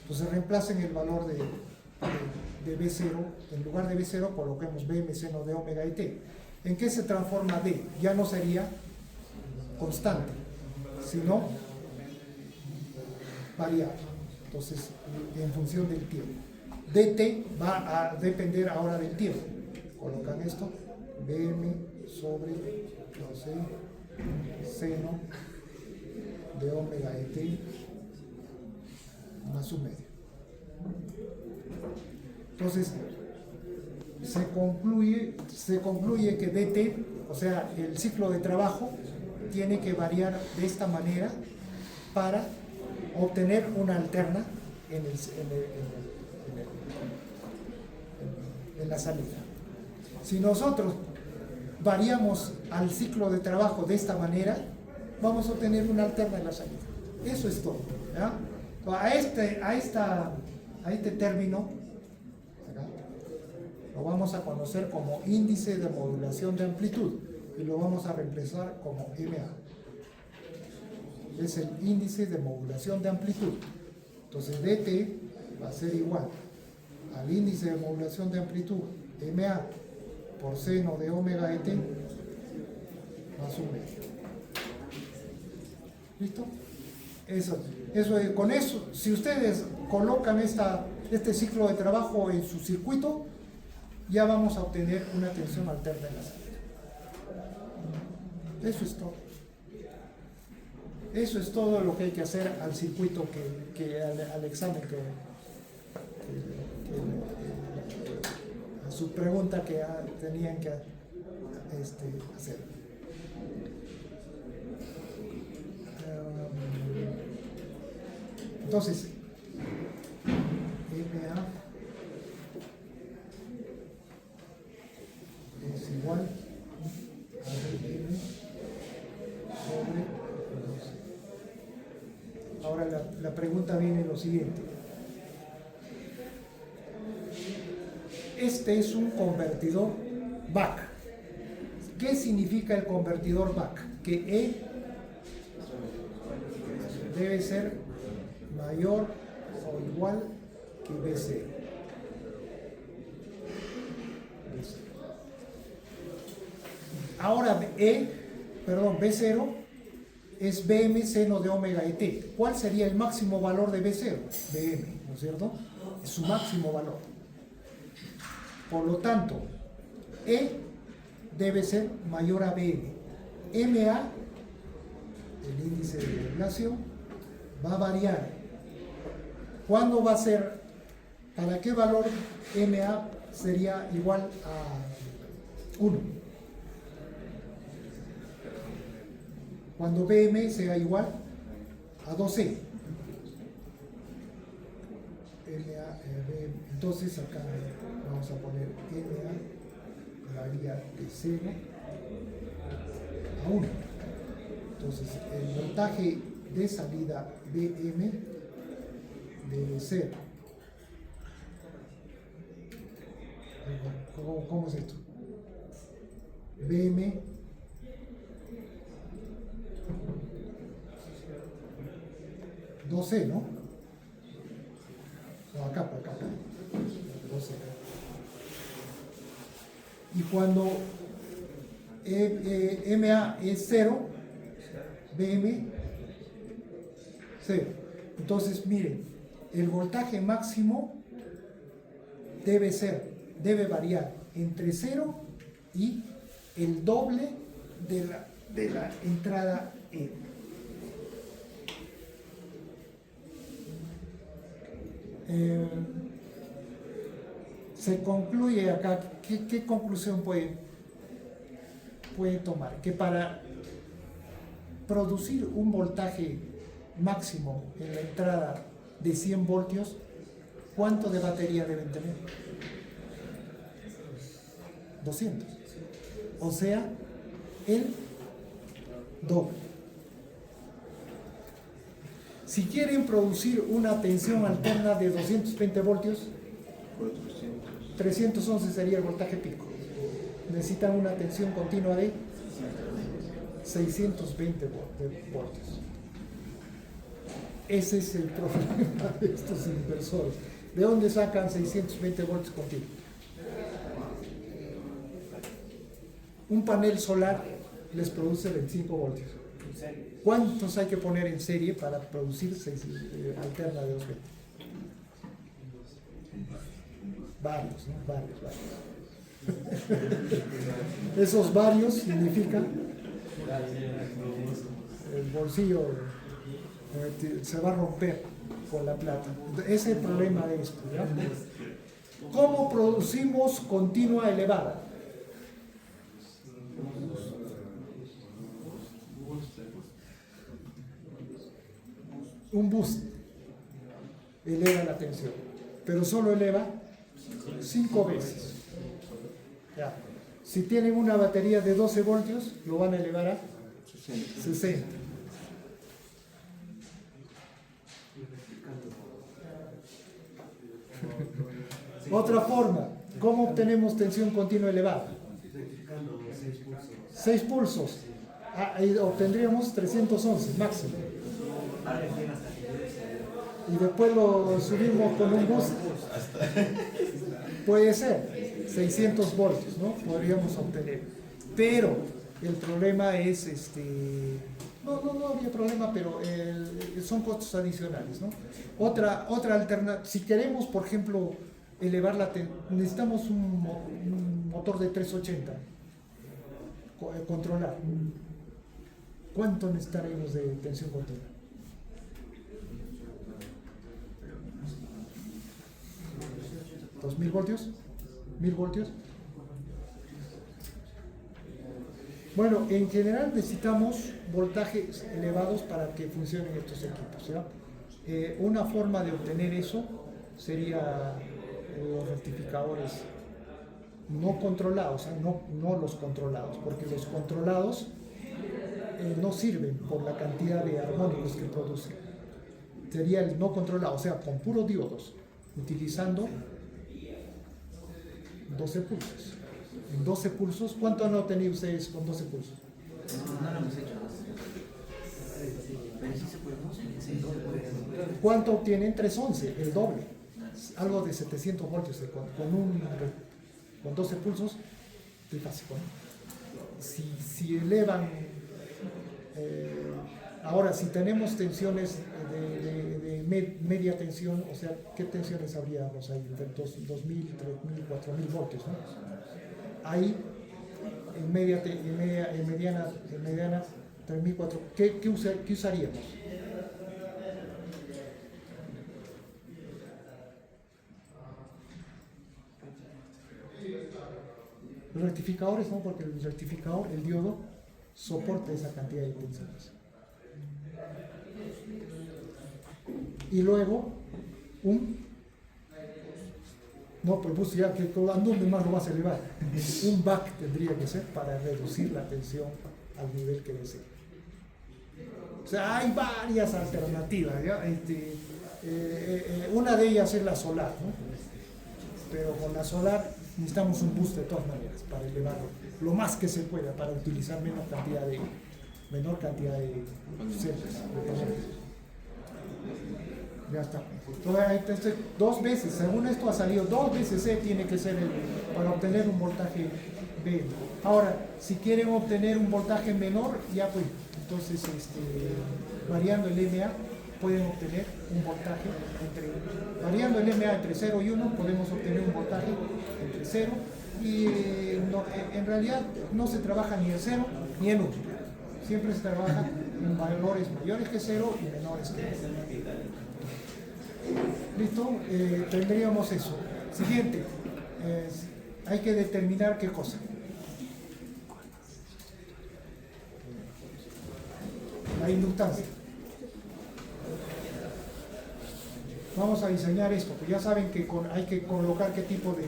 Entonces reemplacen el valor de B0, en lugar de B0 coloquemos BM seno de omega y t. ¿En qué se transforma D? Ya no sería constante, sino variable. Entonces, en función del tiempo. dt va a depender ahora del tiempo. Colocan esto, BM sobre, no sé, seno de omega y t más 1 medio. Entonces, se concluye que dt, o sea, el ciclo de trabajo, tiene que variar de esta manera para obtener una alterna en la salida. Si nosotros variamos al ciclo de trabajo de esta manera, vamos a obtener una alterna en la salida. Eso es todo, ¿ya? A este término, ¿verdad?, lo vamos a conocer como índice de modulación de amplitud y lo vamos a reemplazar como MA. Es el índice de modulación de amplitud. Entonces dt va a ser igual al índice de modulación de amplitud MA por seno de omega de t más 1 medio. ¿Listo? Con eso, si ustedes colocan este ciclo de trabajo en su circuito, ya vamos a obtener una tensión alterna en la salida. Eso es todo. Eso es todo lo que hay que hacer al circuito, al examen a su pregunta que tenían que hacer. Entonces, MA es igual a BM sobre 12. Ahora la pregunta viene lo siguiente. Este es un convertidor BAC. ¿Qué significa el convertidor BAC? Que E debe ser mayor o igual que B0. Ahora B0 es Bm seno de omega et. ¿Cuál sería el máximo valor de B0? Bm, ¿no es cierto? Es su máximo valor. Por lo tanto, E debe ser mayor a Bm. Ma, el índice de relación, va a variar. ¿Cuándo va a ser? ¿Para qué valor Ma sería igual a 1? Cuando Bm sea igual a 2C. Entonces acá vamos a poner Ma varía de 0 a 1. Entonces el voltaje de salida Bm debe ser, ¿cómo es esto? Bm ¿no? No, acá. 12. Y cuando Ma es 0, Bm 0. Entonces, miren, el voltaje máximo debe variar entre 0 y el doble de la entrada E. Se concluye acá, ¿qué conclusión puede tomar? Que para producir un voltaje máximo en la entrada de 100 voltios, ¿cuánto de batería deben tener? 200. O sea, el doble. Si quieren producir una tensión alterna de 220 voltios, 311 sería el voltaje pico. Necesitan una tensión continua de 620 voltios. Ese es el problema de estos inversores. ¿De dónde sacan 620 voltios continuos? Un panel solar les produce 25 voltios. ¿Cuántos hay que poner en serie para producir alterna de 220? Varios, ¿no? Varios. Esos varios significan el bolsillo se va a romper con la plata. Ese es el problema de esto, ¿ya? ¿Cómo producimos continua elevada? Un boost eleva la tensión, pero solo eleva 5 veces. Ya. Si tienen una batería de 12 voltios, lo van a elevar a 60. Otra forma, ¿cómo obtenemos tensión continua elevada? 6 pulsos. Ahí obtendríamos 311 máximo. Y después lo subimos con un boost. Puede ser 600 voltios, ¿no? Podríamos obtener. Pero el problema es no había problema, pero son costos adicionales, ¿no? Otra alternativa, si queremos, por ejemplo, elevar necesitamos un motor de 380 controlar. ¿Cuánto necesitaremos de tensión continua? ¿2000 voltios? ¿1000 voltios? Bueno, en general necesitamos voltajes elevados para que funcionen estos equipos, ¿ya? Una forma de obtener eso sería los rectificadores no controlados, no los controlados, porque los controlados no sirven por la cantidad de armónicos que producen. Sería el no controlado, o sea, con puros diodos, utilizando 12 pulsos. En 12 pulsos, ¿cuánto han obtenido ustedes con 12 pulsos? No lo hemos hecho. Pero sí se puede, ¿no? Se puede. ¿Cuánto obtienen? 311, el doble. Algo de 700 voltios con 12 pulsos, trifásico, ¿no? Si elevan, ahora si tenemos tensiones de media tensión, o sea, ¿qué tensiones habríamos ahí? De 2.000, 3.000, 4.000 voltios, ¿no? Ahí, en mediana 3.000, 4.000, ¿qué usaríamos? Los rectificadores no, porque el rectificador, el diodo, soporta esa cantidad de tensiones. Y luego, no, pues ya que ¿a dónde más lo vas a elevar? Un back tendría que ser para reducir la tensión al nivel que desea. O sea, hay varias alternativas, ¿ya? Una de ellas es la solar, ¿no? Pero con la solar necesitamos un boost de todas maneras para elevarlo lo más que se pueda, para utilizar menor cantidad de celdas. Ya está. Entonces, 2 veces, según esto ha salido 2 veces C tiene que ser para obtener un voltaje B. Ahora, si quieren obtener un voltaje menor, ya pues, entonces variando el MA pueden obtener un voltaje variando el MA entre 0 y 1 podemos obtener un voltaje entre 0 y en realidad no se trabaja ni en 0 ni en 1. Siempre se trabaja en valores mayores que 0 y menores que 1. ¿Listo? Tendríamos eso. Siguiente. Hay que determinar qué cosa. La inductancia. Vamos a diseñar esto, pues ya saben que hay que colocar qué tipo de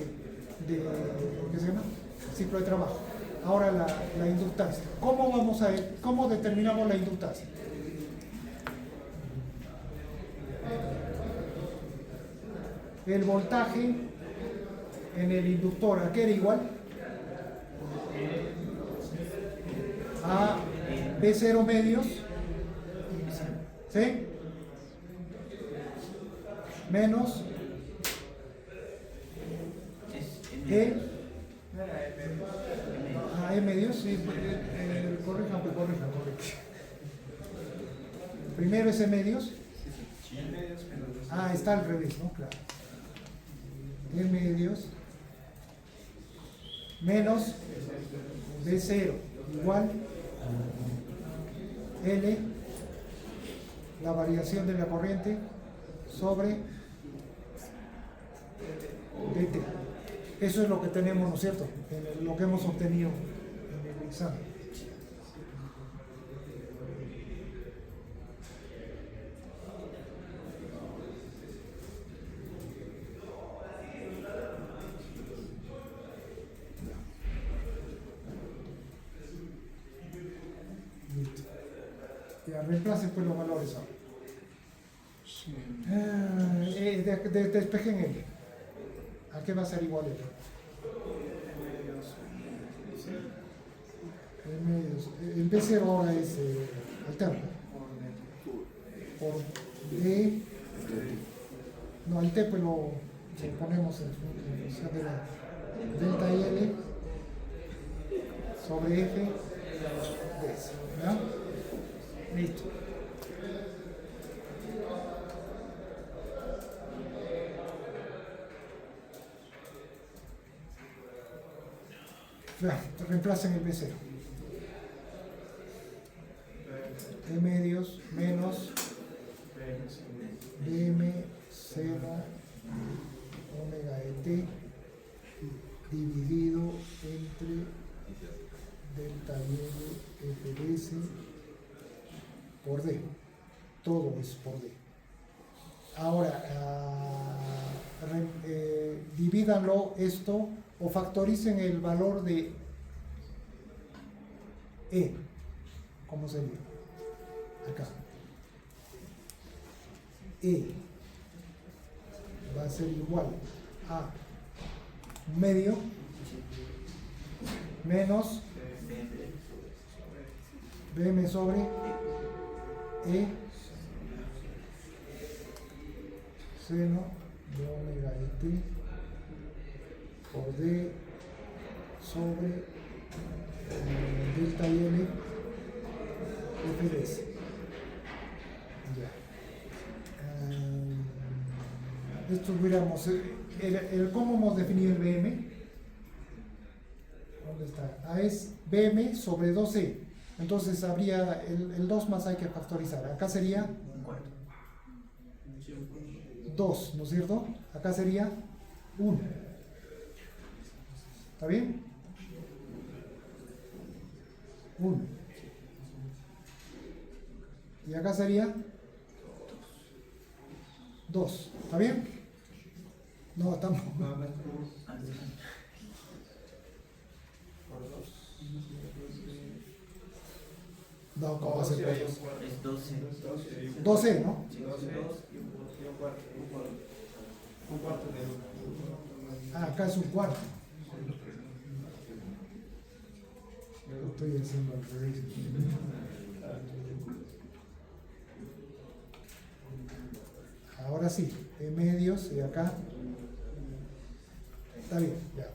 ¿qué se llama? Ciclo de trabajo. Ahora la inductancia. ¿Cómo determinamos la inductancia? El voltaje en el inductor, ¿a qué era igual? A B0 medios, ¿sí? Menos E medios, sí, corrijan. Primero es E medios. Está al revés, ¿no? Claro. E medios menos B0 igual L, la variación de la corriente, sobre dt. Eso es lo que tenemos, ¿no es cierto? Lo que hemos obtenido en el examen. Listo. Ya, reemplacen pues los valores ahora. Despejen L. ¿A qué va a ser igual L? El B0 ahora es alterno. Por D. No, el T pues lo ponemos en función de la delta L sobre F de S. ¿Ya? Listo. Reemplacen el B0. E medios menos BM0 omega de T dividido entre delta L F de S por D. Todo es por D. Ahora, divídanlo esto o factoricen el valor de E. ¿Cómo sería? Acá. E va a ser igual a medio menos BM sobre E seno de omega de t por d sobre delta y L f de s. Ya. Esto hubiéramos, ¿cómo hemos definido el BM? ¿Dónde está? Es BM sobre 2E. Entonces habría el 2 más hay que factorizar. Acá sería 2, ¿no es cierto? Acá sería 1. ¿Está bien? 1. Y acá sería 2. ¿Está bien? No, tampoco. No, ¿cómo va a ser por 2? Es 12. 12, ¿no? Sí, 12 y un cuarto de Acá es un cuarto. Lo estoy haciendo al revés. Ahora sí, en medios y acá. Está bien, ya.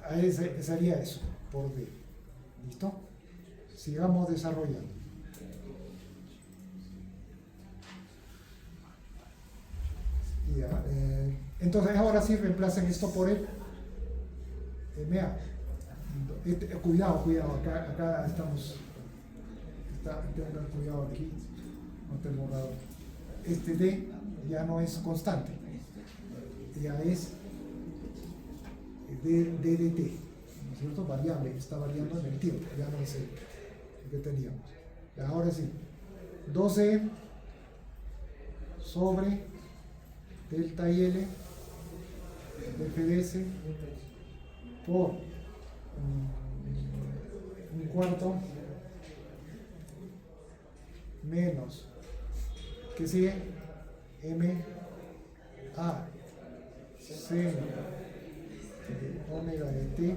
Ahí sería eso, por D. ¿Listo? Sigamos desarrollando. Ya, entonces ahora sí reemplacen esto por el MA. Cuidado, acá estamos. Tengan cuidado aquí. No te he borrado. Este D ya no es constante. Ya es DDT. ¿No es cierto? Variable, está variando en el tiempo. Ya no es el que teníamos. Ahora sí. 12 sobre delta y L de FDS por un cuarto menos, ¿qué sigue? M A seno omega de t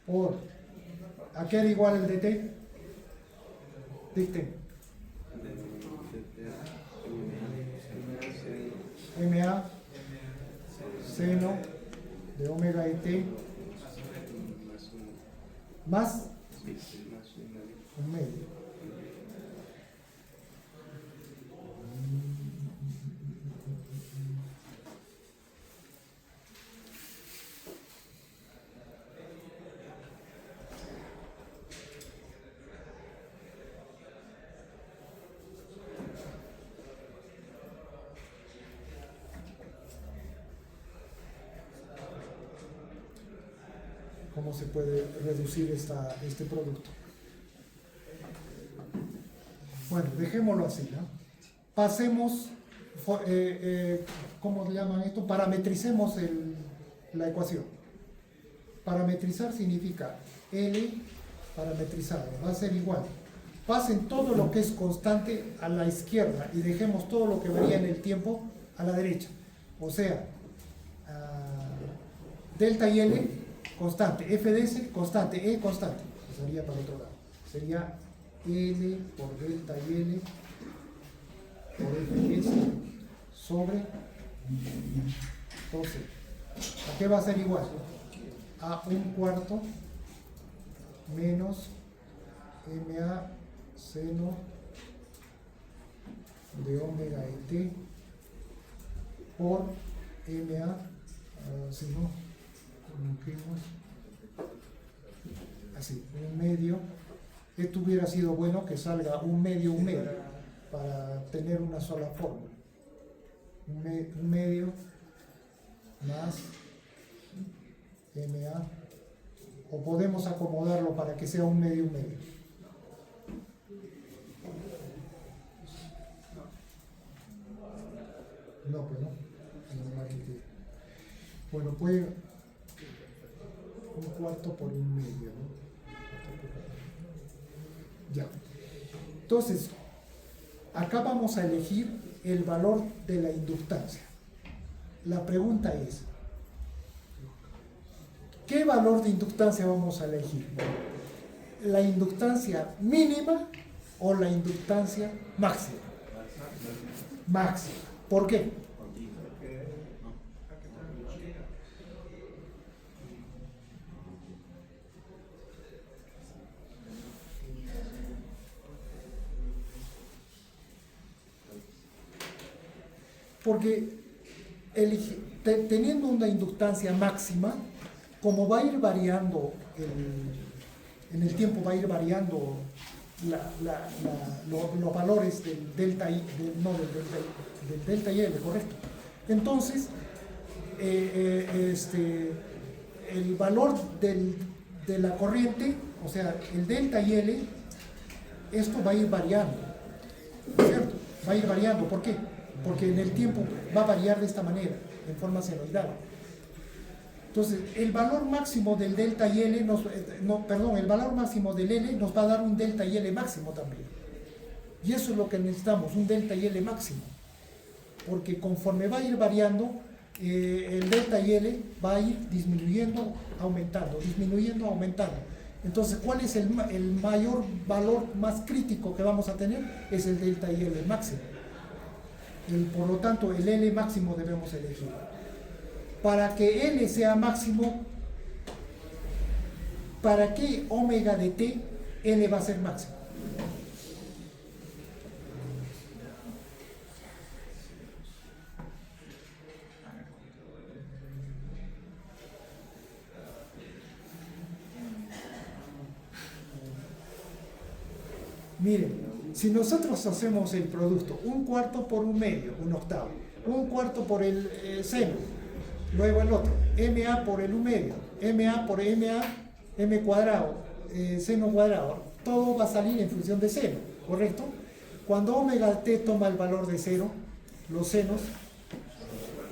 por, ¿a qué era igual el dt? Dicten. MA seno de omega de t más un medio. ¿Cómo se puede reducir este producto? Bueno, dejémoslo así, ¿no? Pasemos, ¿cómo le llaman esto? Parametricemos la ecuación. Parametrizar significa L parametrizado, va a ser igual. Pasen todo lo que es constante a la izquierda y dejemos todo lo que varía en el tiempo a la derecha. O sea, delta y L constante, f de s constante, E constante. Sería para el otro lado. Sería L por delta y L por f de s sobre 12. ¿A qué va a ser igual? A un cuarto menos MA seno de omega de t por MA, si no, así, un medio. Esto hubiera sido bueno que salga un medio, para tener una sola fórmula. Un medio más MA, o podemos acomodarlo para que sea un medio. No, pues no. Bueno, pues un cuarto por un medio, ¿no? Ya. Entonces, acá vamos a elegir el valor de la inductancia. La pregunta es, ¿qué valor de inductancia vamos a elegir? ¿La inductancia mínima o la inductancia máxima. Máxima. ¿Por qué? Porque teniendo una inductancia máxima, como va a ir variando, en el tiempo va a ir variando los valores del delta I, del delta y L, correcto. Entonces, el valor de la corriente, o sea, el delta y L, esto va a ir variando, ¿cierto? Va a ir variando. ¿Por qué? Porque en el tiempo va a variar de esta manera, en forma senoidal. Entonces, el valor máximo del delta y L, el valor máximo del L nos va a dar un delta y L máximo también. Y eso es lo que necesitamos, un delta y L máximo. Porque conforme va a ir variando, el delta y L va a ir disminuyendo, aumentando, disminuyendo, aumentando. Entonces, ¿cuál es el mayor valor más crítico que vamos a tener? Es el delta y L máximo. Por lo tanto, el L máximo debemos elegir. Para que L sea máximo, ¿para qué omega de t L va a ser máximo? Miren, si nosotros hacemos el producto 1/4 por 1/2, 1/8, 1/4 por el seno, luego el otro, MA por el 1/2, MA por MA, M cuadrado, seno cuadrado, todo va a salir en función de seno, ¿correcto? Cuando omega de t toma el valor de 0, los senos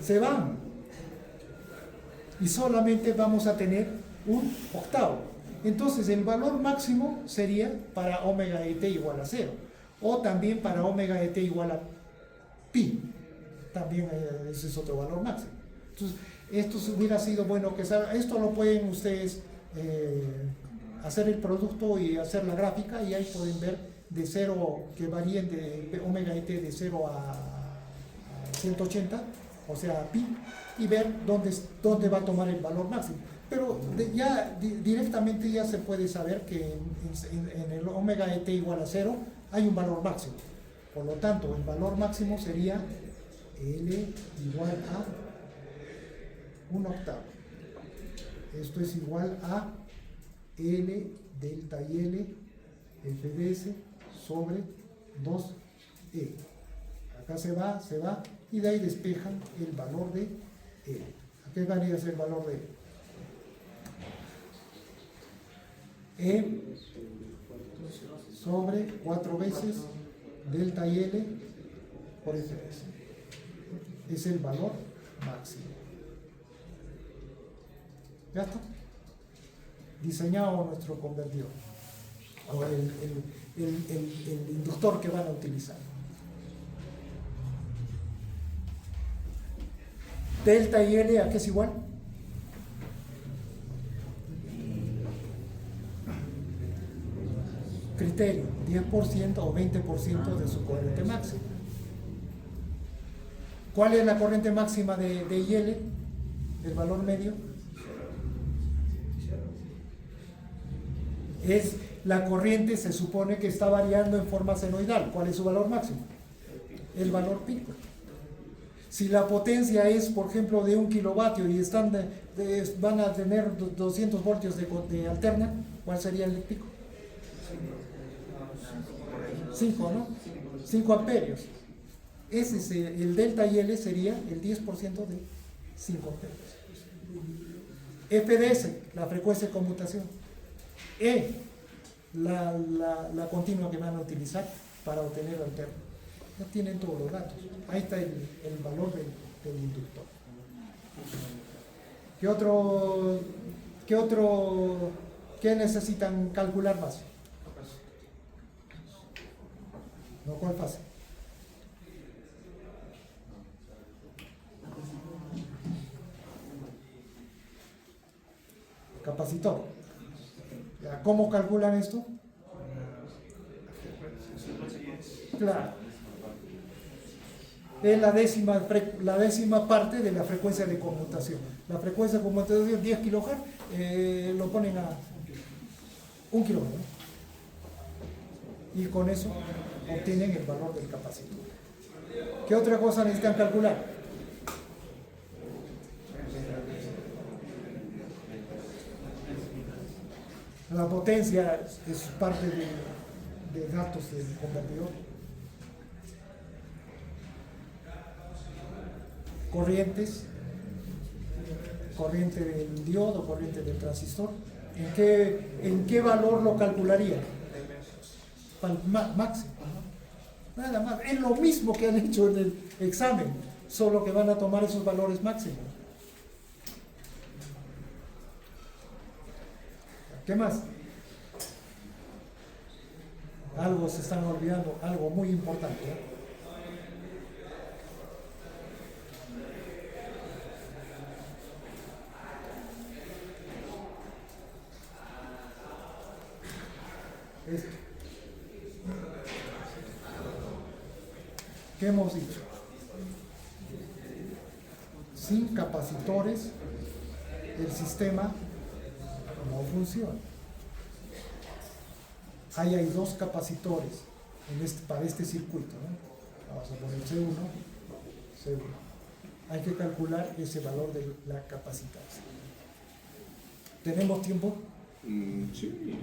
se van y solamente vamos a tener 1/8. Entonces el valor máximo sería para omega de t igual a 0, o también para omega de t igual a pi, también ese es otro valor máximo. Entonces esto hubiera sido bueno que salga. Esto lo pueden ustedes hacer el producto y hacer la gráfica, y ahí pueden ver de 0, que varíen de omega de t de 0 a 180, o sea pi, y ver dónde va a tomar el valor máximo. Pero directamente ya se puede saber que en el omega de t igual a 0 hay un valor máximo. Por lo tanto, el valor máximo sería L igual a 1/8. Esto es igual a L delta y L f de s sobre 2E. Acá se va, y de ahí despejan el valor de L. ¿A qué varía el valor de L? E sobre 4 veces delta y L por f de s. Es el valor máximo. ¿Ya está? Diseñado nuestro convertidor, o el inductor que van a utilizar. Delta y L, ¿a qué es igual? Criterio, 10% o 20% de su corriente máxima. ¿Cuál es la corriente máxima de IL? El valor medio es la corriente, se supone que está variando en forma senoidal. ¿Cuál es su valor máximo? El valor pico. Si la potencia es, por ejemplo, de 1 kilovatio y van a tener 200 voltios de alterna, ¿cuál sería el pico? 5, ¿no? 5 amperios. Ese es el delta y L sería el 10% de 5 amperios. FDS, la frecuencia de conmutación. E, la continua que van a utilizar para obtener alterna. Ya tienen todos los datos. Ahí está el valor del inductor. ¿Qué necesitan calcular más? ¿No? ¿Cuál fase? Capacitor. ¿Cómo calculan esto? Claro. Es la décima parte de la frecuencia de conmutación. La frecuencia de conmutación 10 kHz lo ponen a 1 kHz. Y con eso obtienen el valor del capacitor. ¿Qué otra cosa necesitan calcular? La potencia es parte de datos del convertidor. Corrientes, corriente del diodo, corriente del transistor. ¿En qué valor lo calcularía? Máximo. Nada más. Es lo mismo que han hecho en el examen, solo que van a tomar esos valores máximos. ¿Qué más? Algo se están olvidando, algo muy importante, ¿eh? Esto. ¿Qué hemos dicho? Sin capacitores, el sistema no funciona. Ahí hay dos capacitores para este circuito, ¿no? Vamos a poner C1, C1. Hay que calcular ese valor de la capacitancia. ¿Tenemos tiempo? Sí.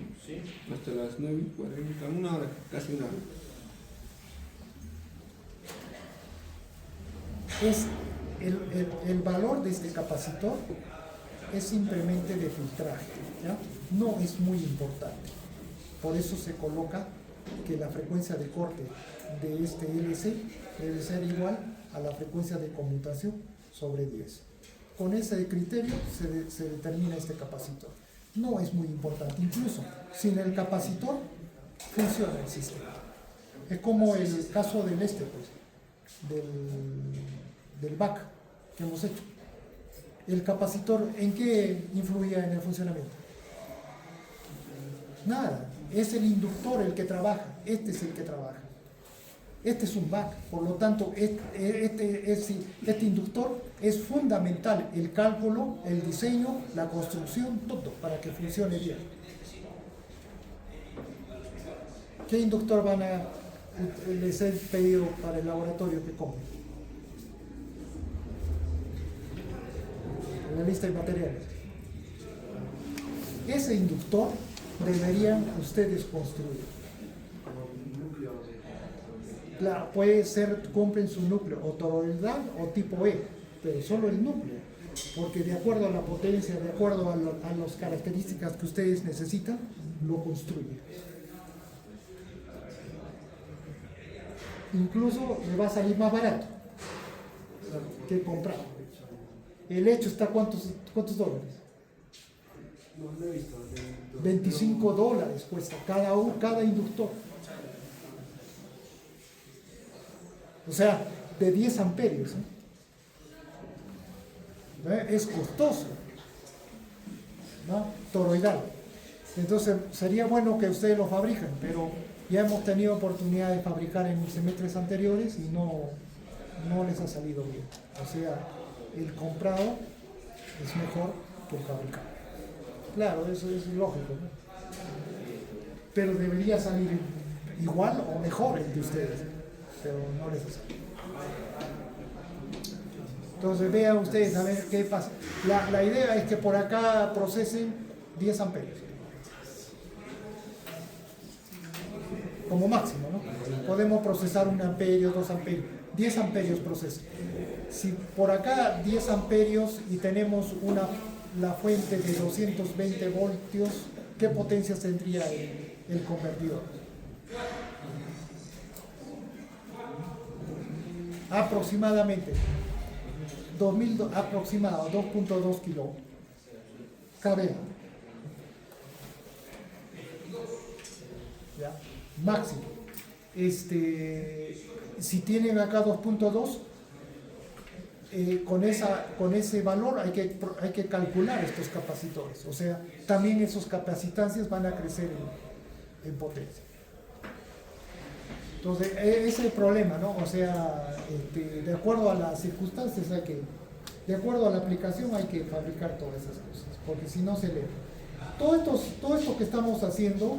Hasta las 9:40, una hora, casi una hora. Es el valor de este capacitor es simplemente de filtraje, ¿ya? No es muy importante. Por eso se coloca que la frecuencia de corte de este LC debe ser igual a la frecuencia de conmutación sobre 10. Con ese criterio se determina este capacitor. No es muy importante. Incluso sin el capacitor funciona el sistema. Es como el caso del del BAC que hemos hecho. El capacitor, ¿en qué influía en el funcionamiento? Nada. Es el inductor el que trabaja. Este es el que trabaja. Este es un BAC. Por lo tanto, este inductor es fundamental. El cálculo, el diseño, la construcción, todo para que funcione bien. ¿Qué inductor les he pedido para el laboratorio que compren? En la lista de materiales. Ese inductor deberían ustedes construir. Claro, puede ser, compren su núcleo, o toroidal o tipo E, pero solo el núcleo, porque de acuerdo a la potencia, de acuerdo a las características que ustedes necesitan, lo construyen. Incluso le va a salir más barato que comprar. El hecho está, ¿cuántos dólares? $25 cuesta cada inductor. O sea, de 10 amperios. Es costoso, ¿no? Toroidal. Entonces, sería bueno que ustedes lo fabriquen, pero ya hemos tenido oportunidad de fabricar en semestres anteriores y no les ha salido bien. O sea, el comprado es mejor que el fabricado. Claro, eso es lógico, ¿no? Pero debería salir igual o mejor el de ustedes, pero no les ha salido. Entonces vean ustedes a ver qué pasa. La idea es que por acá procesen 10 amperios. Como máximo, ¿no? Podemos procesar 1 amperio, 2 amperios. 10 amperios procesa. Si por acá 10 amperios y tenemos la fuente de 220 voltios, ¿qué potencia tendría el convertidor? Aproximadamente 2.2 kilo kVA. ¿Ya? Máximo. Si tienen acá 2.2, con ese valor hay que calcular estos capacitores. O sea, también esos capacitancias van a crecer en potencia. Entonces, ese es el problema, ¿no? O sea, de acuerdo a las circunstancias de acuerdo a la aplicación hay que fabricar todas esas cosas, porque si no se lee. Todo esto que estamos haciendo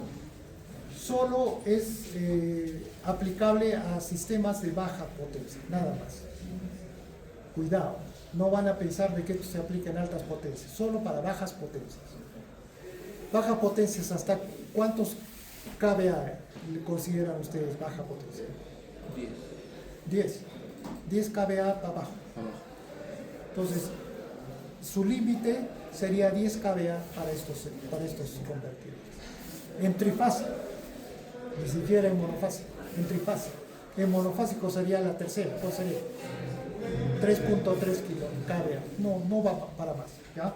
solo es aplicable a sistemas de baja potencia, nada más. Cuidado, no van a pensar de que esto se aplica en altas potencias, solo para bajas potencias. Bajas potencias, ¿hasta cuántos kVA le consideran ustedes baja potencia? 10 kVA para abajo. Entonces, su límite sería 10 kVA para estos convertidores. En trifásico, ni siquiera en monofásico, en trifásico. En monofásico sería la tercera, ¿cuál sería? 3.3 kVA. No va para más, ¿ya?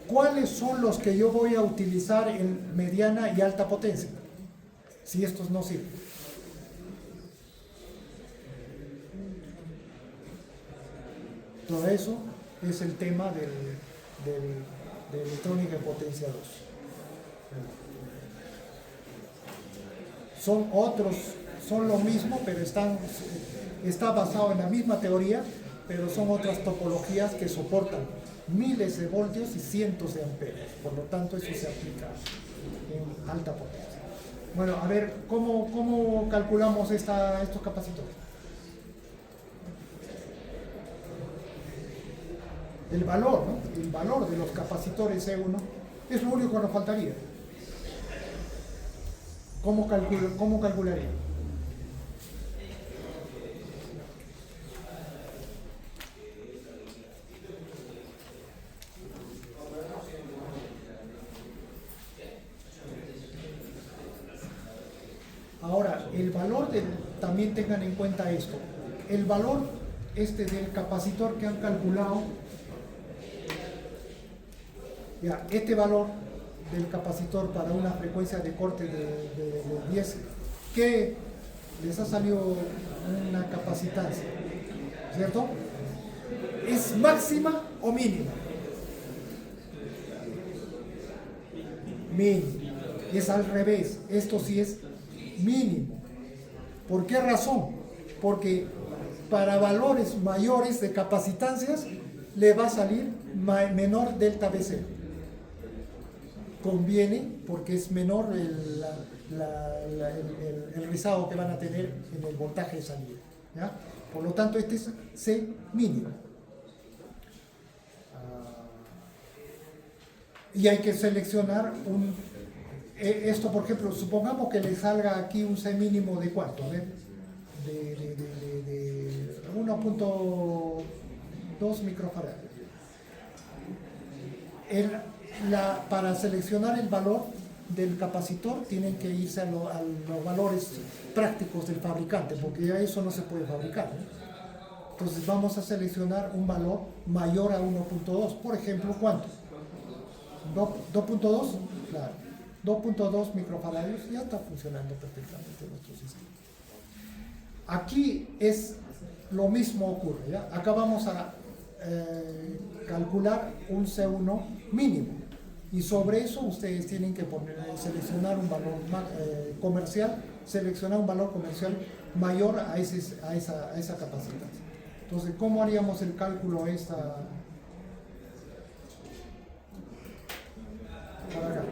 ¿Cuáles son los que yo voy a utilizar en mediana y alta potencia? Si estos no sirven. Todo eso es el tema de electrónica en potencia 2. Son lo mismo, pero está basado en la misma teoría, pero son otras topologías que soportan miles de voltios y cientos de amperios. Por lo tanto, eso se aplica en alta potencia. Bueno, a ver, ¿cómo calculamos estos capacitores? El valor, ¿no? El valor de los capacitores C1 es lo único que nos faltaría. ¿Cómo calcularía? Ahora, el valor también tengan en cuenta esto. El valor del capacitor que han calculado, ya, este valor del capacitor para una frecuencia de corte de 10, que les ha salido una capacitancia, ¿cierto? ¿Es máxima o mínima? Mínima. Es al revés, esto sí es mínimo. ¿Por qué razón? Porque para valores mayores de capacitancias le va a salir menor delta V0. Conviene porque es menor el rizado que van a tener en el voltaje de salida, ¿ya? Por lo tanto, este es C mínimo. Y hay que seleccionar esto, por ejemplo, supongamos que le salga aquí un C mínimo de ¿cuánto? A ver, de 1.2 microfarads. Para seleccionar el valor del capacitor tienen que irse a los valores prácticos del fabricante, porque ya eso no se puede fabricar, ¿no? Entonces vamos a seleccionar un valor mayor a 1.2. Por ejemplo, ¿cuánto? 2.2, claro. 2.2 microfaradios, ya está funcionando perfectamente nuestro sistema. Aquí es lo mismo ocurre, ¿ya? Acá vamos a calcular un C1 mínimo y sobre eso ustedes tienen que seleccionar un valor comercial, seleccionar un valor comercial mayor a esa capacitancia. Entonces, ¿cómo haríamos el cálculo para acá?